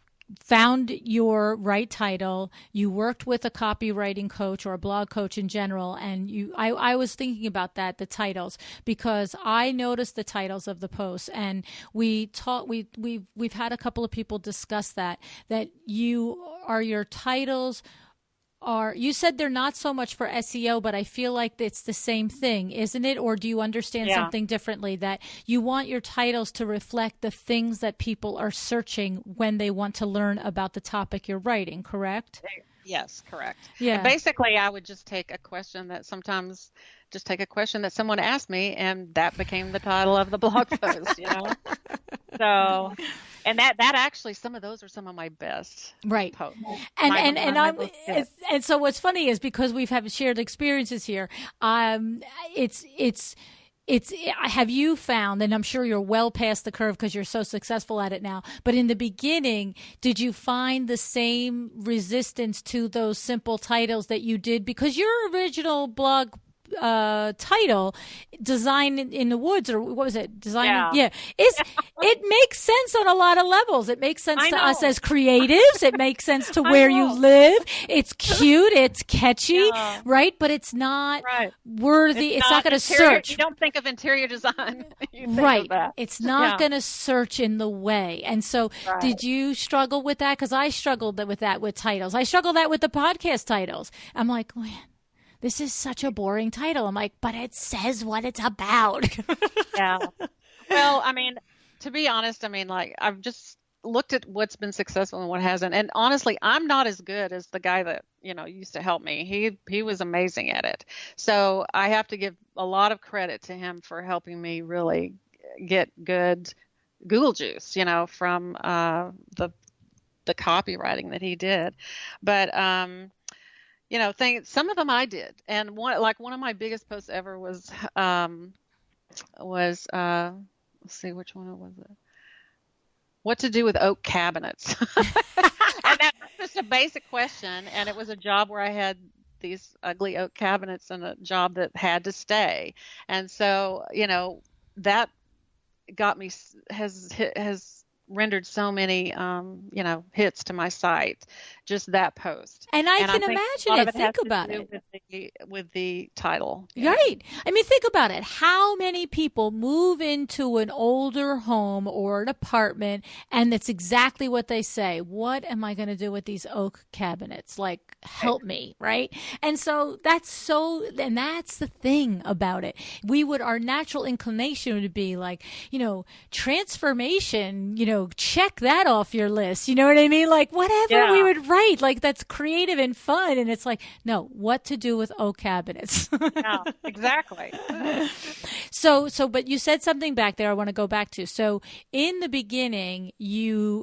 found your right title, you worked with a copywriting coach or a blog coach in general, and I was thinking about the titles, because I noticed the titles of the posts, and we've had a couple of people discuss that your titles you said they're not so much for SEO, but I feel like it's the same thing, isn't it? Or do you understand something differently, that you want your titles to reflect the things that people are searching when they want to learn about the topic you're writing, correct? Yes, correct. Yeah. And basically, I would just take a question that someone asked me, and that became the title of the blog post, So, and that actually, some of those are some of my best posts. And so what's funny is, because we've had shared experiences here, have you found, and I'm sure you're well past the curve because you're so successful at it now, but in the beginning, did you find the same resistance to those simple titles that you did? Because your original blog title, Design in the Woods, or what was it? It makes sense on a lot of levels. It makes sense to us as creatives. It makes sense to where you live. It's cute. It's catchy, right? But it's not worthy. It's not going to search. You don't think of interior design. Right. It's not going to search in the way. And so did you struggle with that? Because I struggled with that with titles. I struggled that with the podcast titles. I'm like, man, this is such a boring title. I'm like, but it says what it's about. Yeah. Well, I mean, to be honest, like, I've just looked at what's been successful and what hasn't. And honestly, I'm not as good as the guy that, used to help me. He was amazing at it. So I have to give a lot of credit to him for helping me really get good Google juice, from the copywriting that he did. But, some of them I did. And one of my biggest posts ever was let's see, which one was it? What to do with oak cabinets. And that was just a basic question. And it was a job where I had these ugly oak cabinets and a job that had to stay. And so, that got me, has rendered so many, hits to my site, just that post. And I can imagine it. Think about it. With the title. Right. I mean, think about it. How many people move into an older home or an apartment, and it's exactly what they say. What am I going to do with these oak cabinets? Like, help me, right? And so that's the thing about it. Our natural inclination would be like, transformation, check that off your list. You know what I mean? Like, whatever we would write, like, that's creative and fun. And it's like, no, what to do with oak cabinets. Yeah, exactly. But you said something back there I want to go back to. So in the beginning,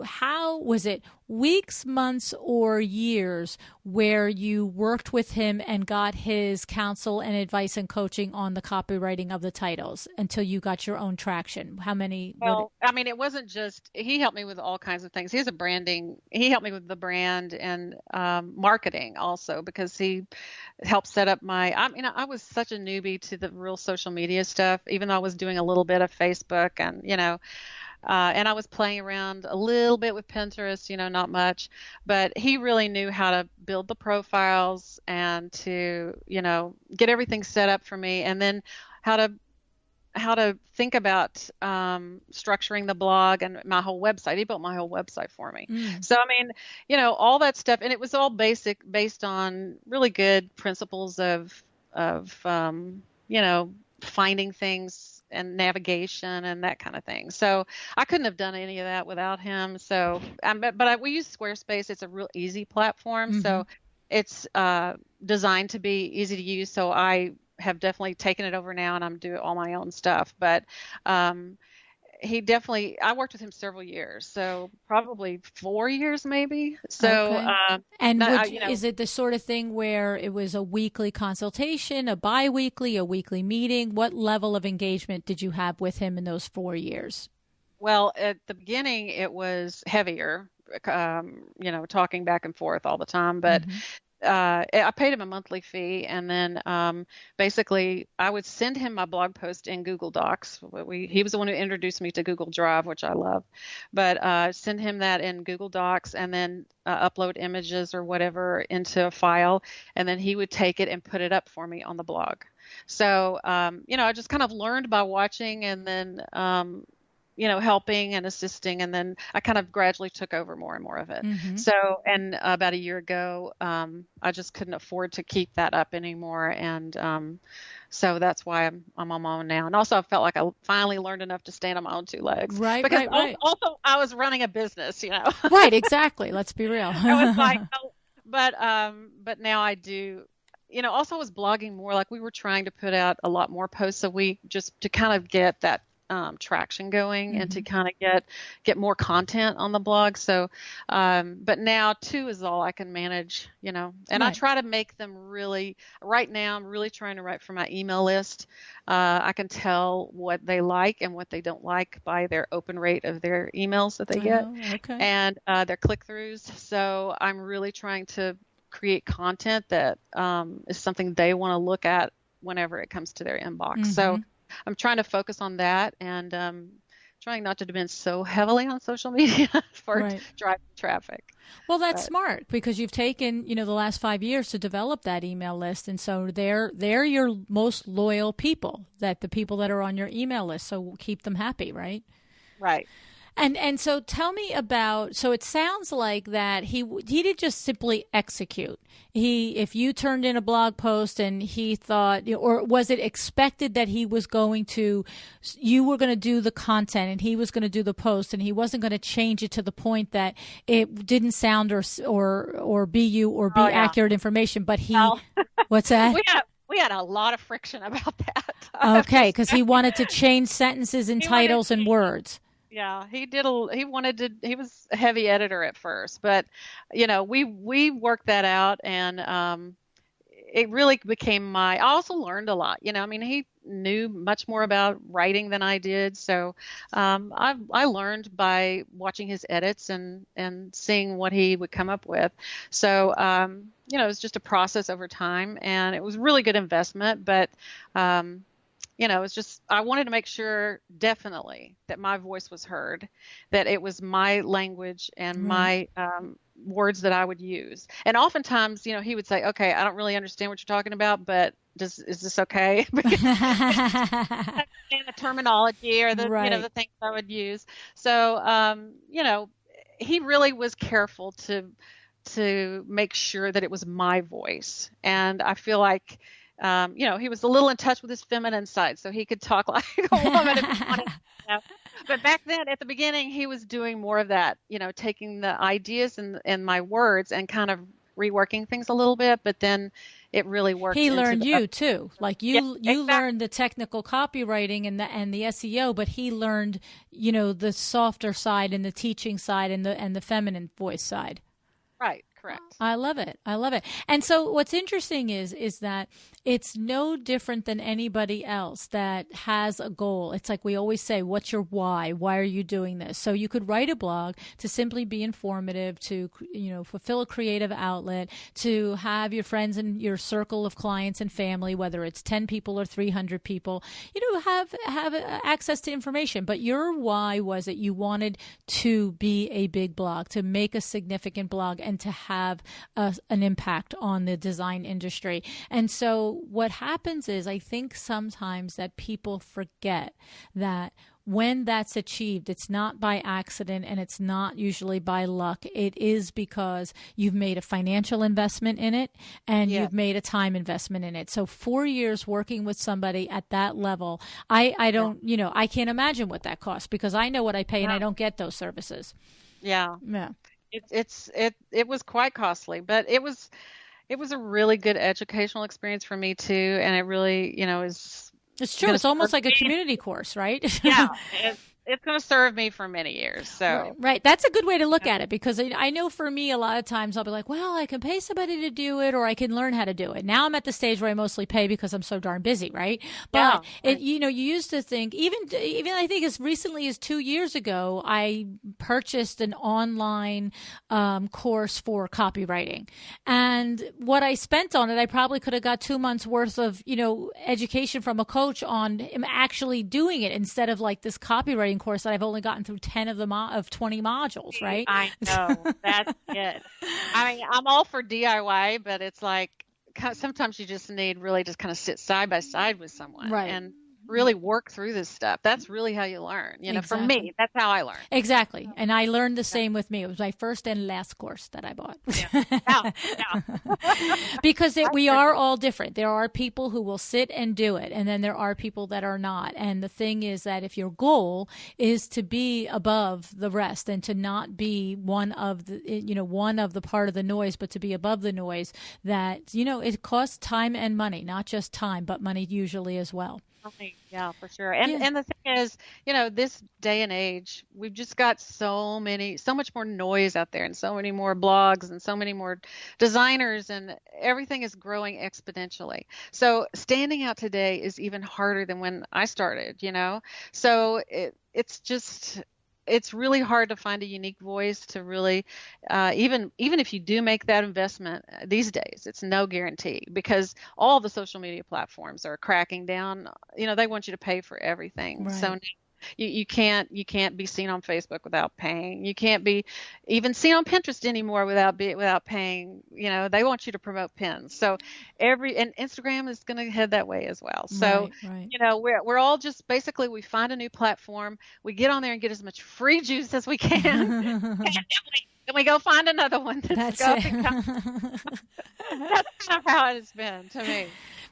how was it, weeks, months, or years where you worked with him and got his counsel and advice and coaching on the copywriting of the titles until you got your own traction? How many? Well, it wasn't just, he helped me with all kinds of things. He helped me with the brand and marketing also, because he helped set up I was such a newbie to the real social media stuff, even though I was doing a little bit of Facebook and, and I was playing around a little bit with Pinterest, not much, but he really knew how to build the profiles and to, get everything set up for me, and then how to think about structuring the blog and my whole website. He built my whole website for me. So, all that stuff, and it was all based on really good principles of finding things and navigation and that kind of thing. So I couldn't have done any of that without him. So, we use Squarespace. It's a real easy platform. Mm-hmm. So it's designed to be easy to use. So I have definitely taken it over now, and I'm doing all my own stuff. But I worked with him several years, so probably 4 years maybe. So, okay. Is it the sort of thing where it was a weekly consultation, a bi-weekly, a weekly meeting? What level of engagement did you have with him in those 4 years? Well, at the beginning, it was heavier, talking back and forth all the time, but I paid him a monthly fee, and then basically I would send him my blog post in Google Docs. He was the one who introduced me to Google Drive, which I love, but send him that in Google Docs, and then upload images or whatever into a file, and then he would take it and put it up for me on the blog. So, I just kind of learned by watching, and then helping and assisting. And then I kind of gradually took over more and more of it. Mm-hmm. So, and about a year ago, I just couldn't afford to keep that up anymore. And so that's why I'm on my own now. And also I felt like I finally learned enough to stand on my own two legs. Right, because right. Also I was running a business, Right, exactly. Let's be real. I was like, but now I do. Also I was blogging more. Like we were trying to put out a lot more posts a week just to kind of get that traction going and to kind of get more content on the blog. So, but now 2 is all I can manage, and Right. I try to make them really, right now I'm really trying to write for my email list. I can tell what they like and what they don't like by their open rate of their emails that they get and their click-throughs. So I'm really trying to create content that is something they want to look at whenever it comes to their inbox. So I'm trying to focus on that and trying not to depend so heavily on social media for driving traffic. Well, that's smart because you've taken, the last 5 years to develop that email list. And so they're your most loyal people, the people that are on your email list. So keep them happy, right? Right. And so tell me about, so it sounds like that he didn't just simply execute. If you turned in a blog post and he thought, or was it expected that you were going to do the content and he was going to do the post and he wasn't going to change it to the point that it didn't sound or be you or be accurate information, but what's that? We had a lot of friction about that. Okay. Because he wanted to change sentences and titles and words. Yeah, he was a heavy editor at first, but we worked that out and it really became I also learned a lot, he knew much more about writing than I did. So I learned by watching his edits and seeing what he would come up with. So it was just a process over time and it was a really good investment, but it's just, I wanted to make sure definitely that my voice was heard, that it was my language and my words that I would use. And oftentimes, he would say, okay, I don't really understand what you're talking about, but is this okay? The terminology or the, the things I would use. So, he really was careful to make sure that it was my voice. And I feel like, he was a little in touch with his feminine side, so he could talk like a woman if he wanted. But back then, at the beginning, he was doing more of that, taking the ideas and my words and kind of reworking things a little bit. But then it really worked. He learned you too, like you learned the technical copywriting and the SEO, but he learned, the softer side and the teaching side and the feminine voice side. Right. Correct. I love it. And so what's interesting is that it's no different than anybody else that has a goal. It's like we always say, what's your why? Why are you doing this? So you could write a blog to simply be informative, to, fulfill a creative outlet, to have your friends and your circle of clients and family, whether it's 10 people or 300 people, have access to information. But your why was that you wanted to be a big blog, to make a significant blog and to have an impact on the design industry. And so what happens is I think sometimes that people forget that when that's achieved, it's not by accident and it's not usually by luck. It is because you've made a financial investment in it and you've made a time investment in it. So 4 years working with somebody at that level, I don't, I can't imagine what that costs because I know what I pay and I don't get those services. Yeah. It was quite costly, but it was a really good educational experience for me too, and it really, is. It's true. It's almost like a community course, right? Yeah. It's going to serve me for many years. So right. That's a good way to look at it because I know for me, a lot of times I'll be like, well, I can pay somebody to do it or I can learn how to do it. Now I'm at the stage where I mostly pay because I'm so darn busy, right? But you used to think even I think as recently as 2 years ago, I purchased an online course for copywriting, and what I spent on it, I probably could have got 2 months worth of education from a coach on actually doing it instead of like this copywriting course that I've only gotten through 10 of 20 modules, right? I know. That's it. I mean, I'm all for DIY, but it's like sometimes you just need really just kind of sit side by side with someone. Right. And really work through this stuff. That's really how you learn. You know, for me, that's how I learned. Exactly. And I learned the same with me. It was my first and last course that I bought. Because we are all different. There are people who will sit and do it, and then there are people that are not. And the thing is that if your goal is to be above the rest and to not be one of the part of the noise, but to be above the noise, that, it costs time and money, not just time, but money usually as well. Yeah, for sure. And the thing is, this day and age, we've just got so much more noise out there and so many more blogs and so many more designers, and everything is growing exponentially. So standing out today is even harder than when I started, So it's really hard to find a unique voice to really, even if you do make that investment these days, it's no guarantee, because all the social media platforms are cracking down. They want you to pay for everything. Right. So you can't be seen on Facebook without paying. You can't be even seen on Pinterest anymore without paying. They want you to promote pins. So and Instagram is going to head that way as well. So right. We're all just basically, we find a new platform, we get on there and get as much free juice as we can, and we go find another one. That's kind of how it has been to me.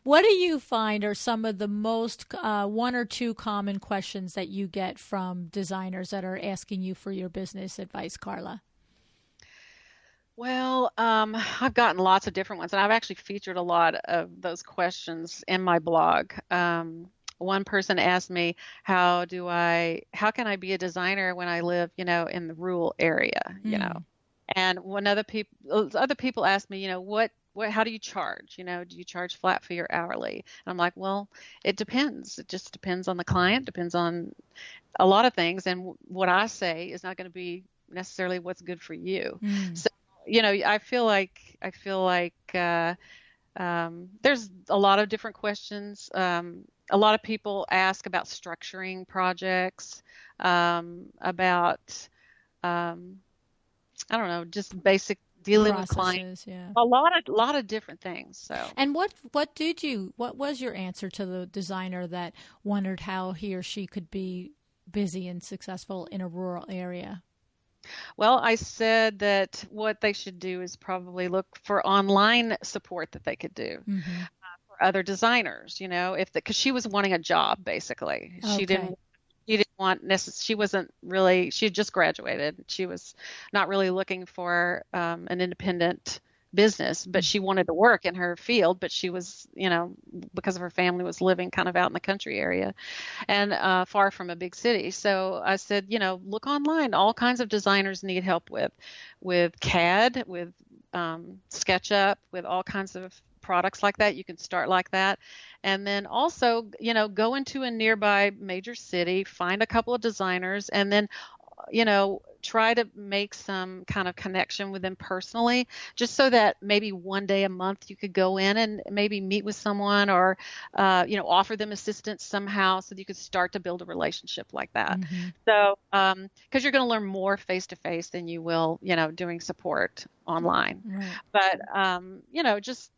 What do you find are some of the most one or two common questions that you get from designers that are asking you for your business advice, Carla? Well, I've gotten lots of different ones, and I've actually featured a lot of those questions in my blog. One person asked me, how can I be a designer when I live, in the rural area, And other people asked me, how do you charge? Do you charge flat fee or hourly? And I'm like, well, it depends. It just depends on the client, depends on a lot of things. And what I say is not going to be necessarily what's good for you. So, I feel like there's a lot of different questions. A lot of people ask about structuring projects, about, I don't know, just basic dealing with clients, a lot of different things. So, and what was your answer to the designer that wondered how he or she could be busy and successful in a rural area? Well, I said that what they should do is probably look for online support that they could do for other designers, because she was wanting a job, basically. Okay. She had just graduated. She was not really looking for an independent business, but she wanted to work in her field, but she was, because of her family, was living kind of out in the country area and far from a big city. So I said, look online. All kinds of designers need help with CAD, with SketchUp, with all kinds of products like that. You can start like that. And then also, go into a nearby major city, find a couple of designers, and then, try to make some kind of connection with them personally, just so that maybe one day a month you could go in and maybe meet with someone, or, offer them assistance somehow, so that you could start to build a relationship like that. So, because you're going to learn more face to face than you will, doing support online. But, just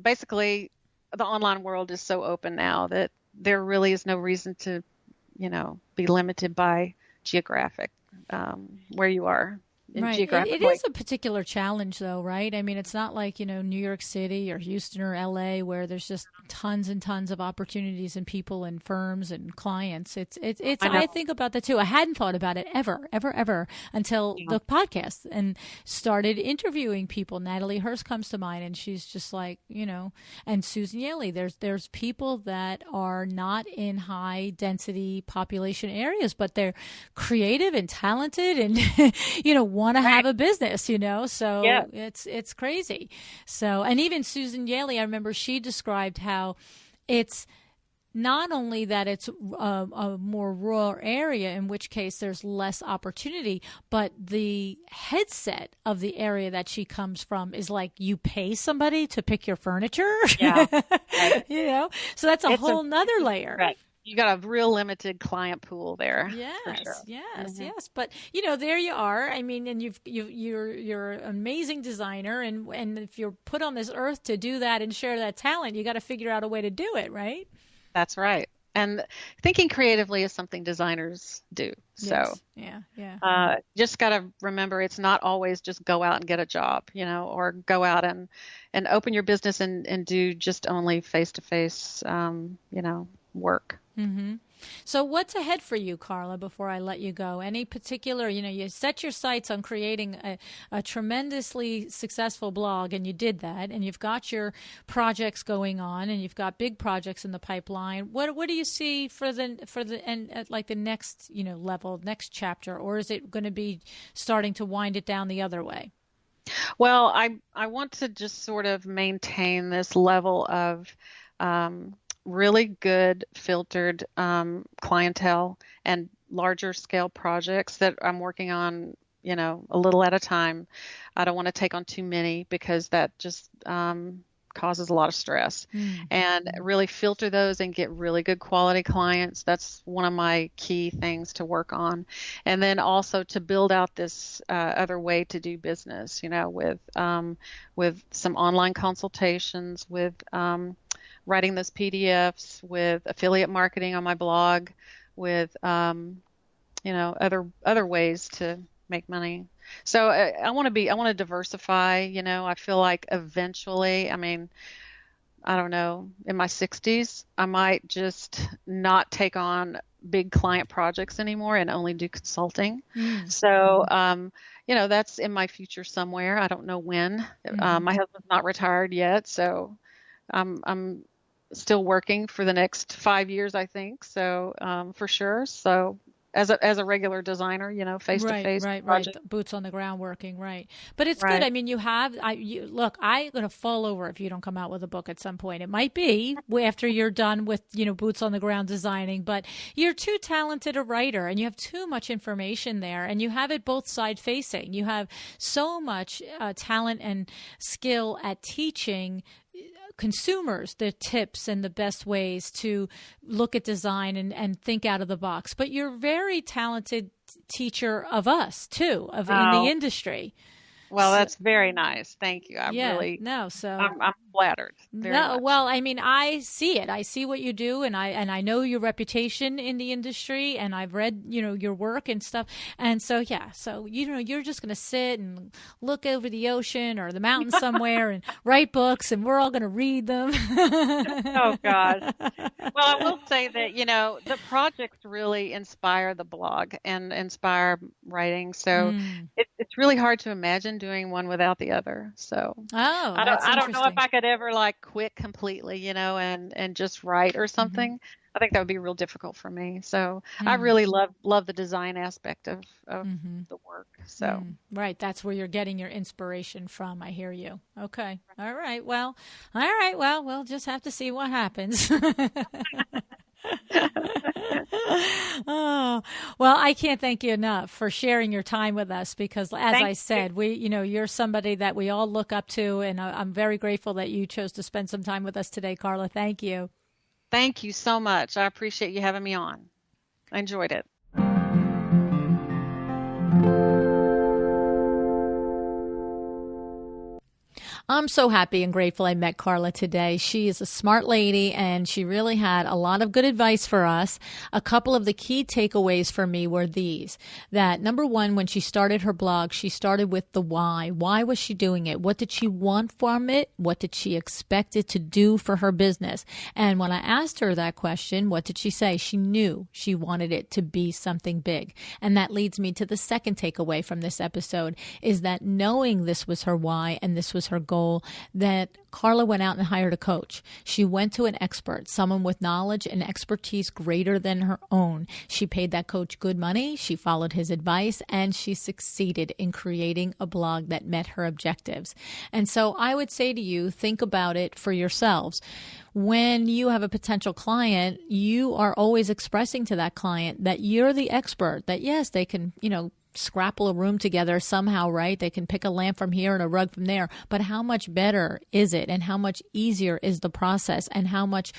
basically, the online world is so open now that there really is no reason to, be limited by geographic, where you are. Right. It is a particular challenge, though, right? I mean, it's not like, New York City or Houston or LA, where there's just tons and tons of opportunities and people and firms and clients. I think about that too. I hadn't thought about it ever until the podcast, and started interviewing people. Natalie Hurst comes to mind, and she's just like, and Susan Yaley. There's people that are not in high density population areas, but they're creative and talented and, want to have a business, so it's crazy. So, and even Susan Yaley, I remember she described how it's not only that it's a more rural area, in which case there's less opportunity, but the headset of the area that she comes from is like you pay somebody to pick your furniture, so that's a whole nother layer. Right. You got a real limited client pool there. Yes, sure. Yes. But there you are. I mean, and you're an amazing designer, and if you're put on this earth to do that and share that talent, you got to figure out a way to do it, right? That's right. And thinking creatively is something designers do. So Yes. Yeah. just got to remember it's not always just go out and get a job, or go out and open your business and do just only face-to-face, work. Mm-hmm. So what's ahead for you, Carla, before I let you go? Any particular, you set your sights on creating a tremendously successful blog, and you did that, and you've got your projects going on, and you've got big projects in the pipeline. What do you see for the and like the next, level, next chapter, or is it going to be starting to wind it down the other way? Well, I want to just sort of maintain this level of really good filtered clientele and larger scale projects that I'm working on, a little at a time. I don't want to take on too many because that just causes a lot of stress. And really filter those and get really good quality clients. That's one of my key things to work on. And then also to build out this other way to do business, with some online consultations, with writing those PDFs, with affiliate marketing on my blog, with other ways to make money. So I want to diversify. I feel like eventually, I don't know, in my 60s, I might just not take on big client projects anymore and only do consulting. So that's in my future somewhere. I don't know when. My husband's not retired yet, so I'm still working for the next 5 years, I think. So for sure. So as a regular designer, face to face. Right. Boots on the ground working. Right. But it's good. I mean, look, I'm going to fall over if you don't come out with a book at some point. It might be after you're done with, boots on the ground designing, but you're too talented a writer and you have too much information there and you have it both side facing. You have so much talent and skill at teaching consumers the tips and the best ways to look at design and think out of the box. But you're a very talented teacher of us, too, in the industry. Well, that's very nice. Thank you. I'm flattered. Very much. Well, I see it. I see what you do, and I know your reputation in the industry, and I've read, your work and stuff. And so, you're just going to sit and look over the ocean or the mountain somewhere and write books, and we're all going to read them. Oh, gosh. Well, I will say that, the projects really inspire the blog and inspire writing. So it's really hard to imagine doing one without the other. So I don't know if I could ever quit completely, and just write or something. I think that would be real difficult for me. So I really love the design aspect of the work. So right, that's where you're getting your inspiration from. I hear you. Okay. All right. Well, we'll just have to see what happens. Oh, well, I can't thank you enough for sharing your time with us because, as I said, you're somebody that we all look up to, and I'm very grateful that you chose to spend some time with us today, Carla. Thank you. Thank you so much. I appreciate you having me on. I enjoyed it. I'm so happy and grateful I met Carla today. She is a smart lady and she really had a lot of good advice for us. A couple of the key takeaways for me were these, that number one, when she started her blog, she started with the why. Why was she doing it? What did she want from it? What did she expect it to do for her business? And when I asked her that question, what did she say? She knew she wanted it to be something big. And that leads me to the second takeaway from this episode is that knowing this was her why and this was her goal, that Carla went out and hired a coach. She went to an expert, someone with knowledge and expertise greater than her own. She paid that coach good money. She followed his advice and she succeeded in creating a blog that met her objectives. And so I would say to you, think about it for yourselves. When you have a potential client, you are always expressing to that client that you're the expert, that yes, they can, scrapple a room together somehow, right? They can pick a lamp from here and a rug from there. But how much better is it? And how much easier is the process? And how much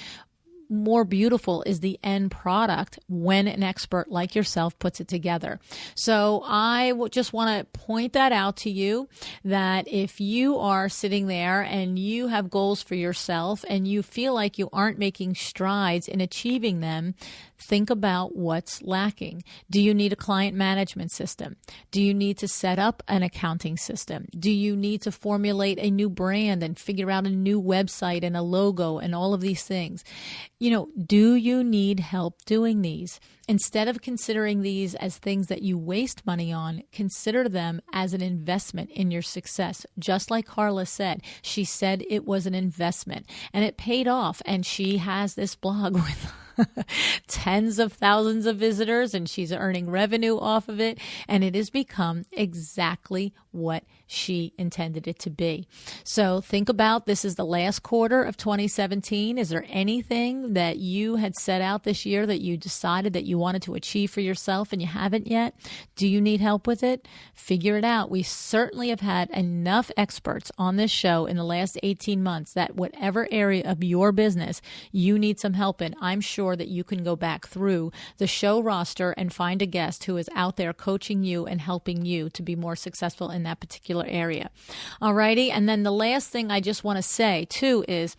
more beautiful is the end product when an expert like yourself puts it together. So I just want to point that out to you, that if you are sitting there and you have goals for yourself and you feel like you aren't making strides in achieving them, think about what's lacking. Do you need a client management system? Do you need to set up an accounting system? Do you need to formulate a new brand and figure out a new website and a logo and all of these things? Do you need help doing these? Instead of considering these as things that you waste money on, consider them as an investment in your success. Just like Carla said, she said it was an investment and it paid off. And she has this blog with tens of thousands of visitors, and she's earning revenue off of it. And it has become exactly what she intended it to be. So think about, this is the last quarter of 2017. Is there anything that you had set out this year that you decided that you wanted to achieve for yourself and you haven't yet? Do you need help with it? Figure it out. We certainly have had enough experts on this show in the last 18 months that whatever area of your business you need some help in, I'm sure that you can go back through the show roster and find a guest who is out there coaching you and helping you to be more successful in that particular area. Alrighty. And then the last thing I just want to say too is,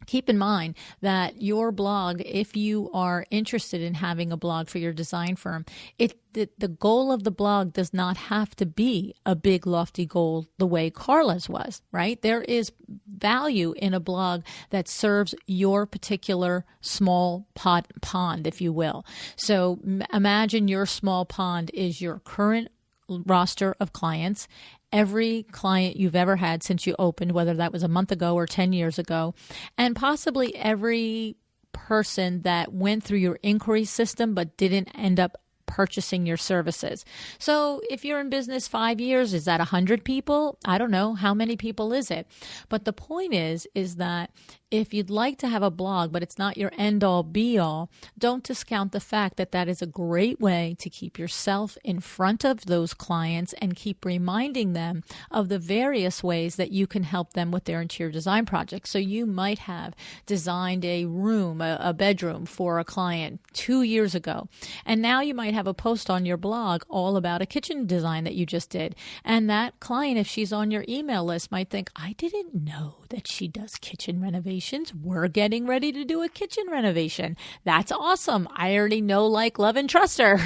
keep in mind that your blog, if you are interested in having a blog for your design firm, the goal of the blog does not have to be a big lofty goal the way Carla's was, right? There is value in a blog that serves your particular small pond, if you will. So imagine your small pond is your current roster of clients, every client you've ever had since you opened, whether that was a month ago or 10 years ago, and possibly every person that went through your inquiry system but didn't end up purchasing your services. So if you're in business 5 years, is that 100 people? I don't know. How many people is it? But the point is that if you'd like to have a blog, but it's not your end-all be-all, don't discount the fact that that is a great way to keep yourself in front of those clients and keep reminding them of the various ways that you can help them with their interior design projects. So you might have designed a room, a bedroom for a client 2 years ago, and now you might have a post on your blog all about a kitchen design that you just did. And that client, if she's on your email list, might think, I didn't know that she does kitchen renovations. We're getting ready to do a kitchen renovation. That's awesome. I already know, like, love, and trust her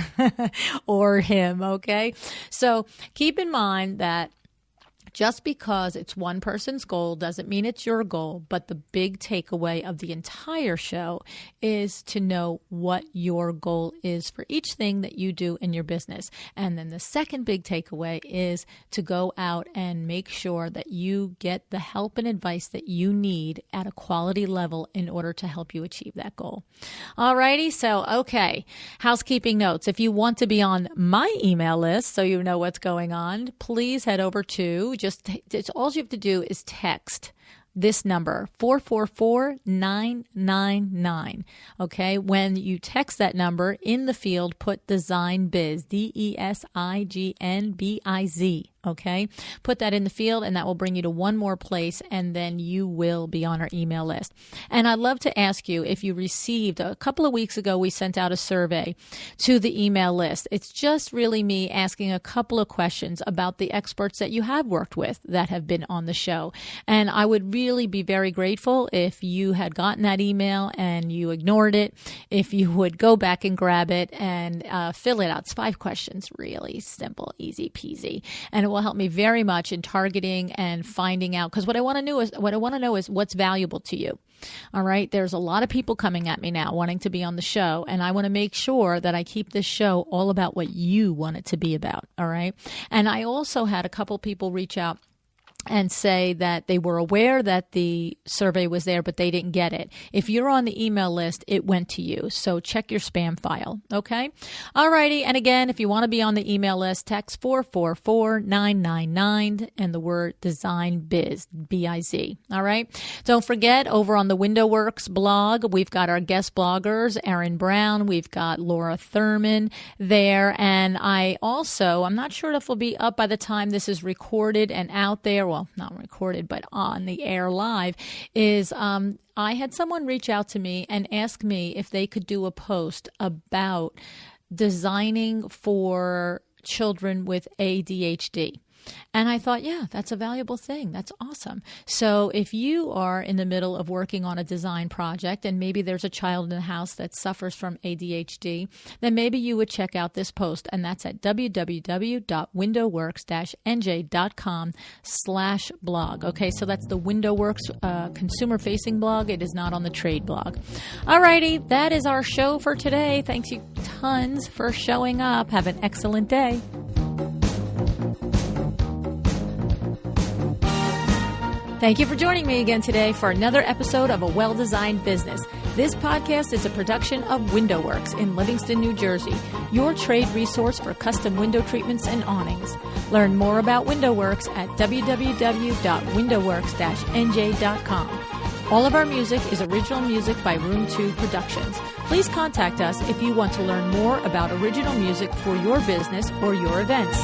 or him. Okay. So keep in mind that just because it's one person's goal doesn't mean it's your goal, but the big takeaway of the entire show is to know what your goal is for each thing that you do in your business. And then the second big takeaway is to go out and make sure that you get the help and advice that you need at a quality level in order to help you achieve that goal. Alrighty, so okay, housekeeping notes. If you want to be on my email list so you know what's going on, please head over to all you have to do is text this number, 444-999. Okay. When you text that number, in the field, put Design Biz, DESIGNBIZ. Okay. Put that in the field and that will bring you to one more place, and then you will be on our email list. And I'd love to ask you if you received, a couple of weeks ago, we sent out a survey to the email list. It's just really me asking a couple of questions about the experts that you have worked with that have been on the show. And I would really be very grateful if you had gotten that email and you ignored it, if you would go back and grab it and fill it out. It's 5 questions, really simple, easy peasy. And it will help me very much in targeting and finding out, because what I want to know is what's valuable to you. All right. There's a lot of people coming at me now wanting to be on the show, and I want to make sure that I keep this show all about what you want it to be about. All right. And I also had a couple people reach out and say that they were aware that the survey was there, but they didn't get it. If you're on the email list, it went to you. So check your spam file. Okay. All righty. And again, if you want to be on the email list, text 444-999 and the word Design Biz, B-I-Z. All right. Don't forget, over on the WindowWorks blog, we've got our guest bloggers, Erin Brown. We've got Laura Thurman there. And I'm not sure if it'll be up by the time this is recorded and out there, well, not recorded, but on the air live, is I had someone reach out to me and ask me if they could do a post about designing for children with ADHD. And I thought, yeah, that's a valuable thing. That's awesome. So if you are in the middle of working on a design project and maybe there's a child in the house that suffers from ADHD, then maybe you would check out this post, and that's at www.windowworks-nj.com/blog. Okay, so that's the WindowWorks consumer-facing blog. It is not on the trade blog. All righty, that is our show for today. Thanks you tons for showing up. Have an excellent day. Thank you for joining me again today for another episode of A Well-Designed Business. This podcast is a production of WindowWorks in Livingston, New Jersey, your trade resource for custom window treatments and awnings. Learn more about WindowWorks at www.windowworks-nj.com. All of our music is original music by Room 2 Productions. Please contact us if you want to learn more about original music for your business or your events.